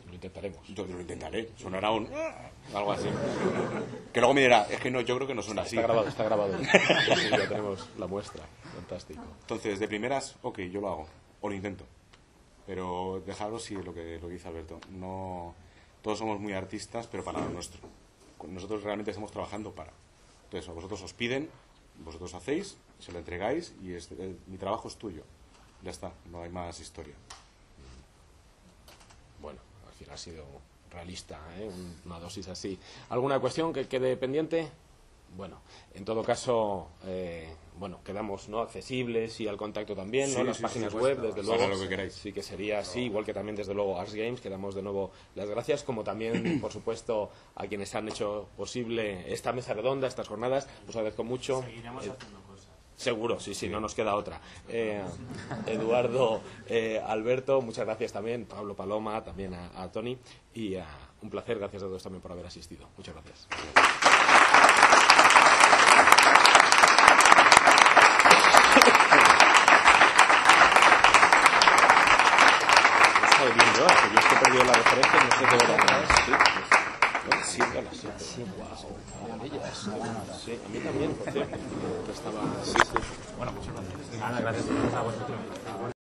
Lo intentaremos. Yo lo intentaré. Sonará algo así. Que luego me dirá, es que no, yo creo que no suena así. Está grabado. Sí, ya tenemos la muestra. Fantástico. Entonces, de primeras, ok, yo lo hago. O lo intento. Pero dejaros sí lo que dice Alberto. No, todos somos muy artistas, pero para lo nuestro. Nosotros realmente estamos trabajando para. Entonces, a vosotros os piden, vosotros hacéis, se lo entregáis y mi trabajo es tuyo. Ya está, no hay más historia. Bueno, al final ha sido realista, ¿eh? Una dosis así. ¿Alguna cuestión que quede pendiente? Bueno, en todo caso, bueno, quedamos, ¿no?, accesibles y al contacto también, ¿no? Sí, las sí, páginas sí, web, desde luego, lo que queráis. sí que sería así, igual que también desde luego Ars Games, que damos de nuevo las gracias, como también, por supuesto, a quienes han hecho posible esta mesa redonda, estas jornadas, os agradezco mucho. Seguiremos haciendo cosas. Seguro, sí, no nos queda otra. Eduardo, Alberto, muchas gracias también, Pablo, Paloma, también a Tony, y un placer, gracias a todos también por haber asistido. Muchas gracias. Viendo, que yo he perdido la referencia, no sé qué hora es. Sí, a las 7. Sí, wow. Maravillas. Sí, a mí también, por cierto. Estaba, sí. Bueno, muchas gracias. Gracias a vosotros.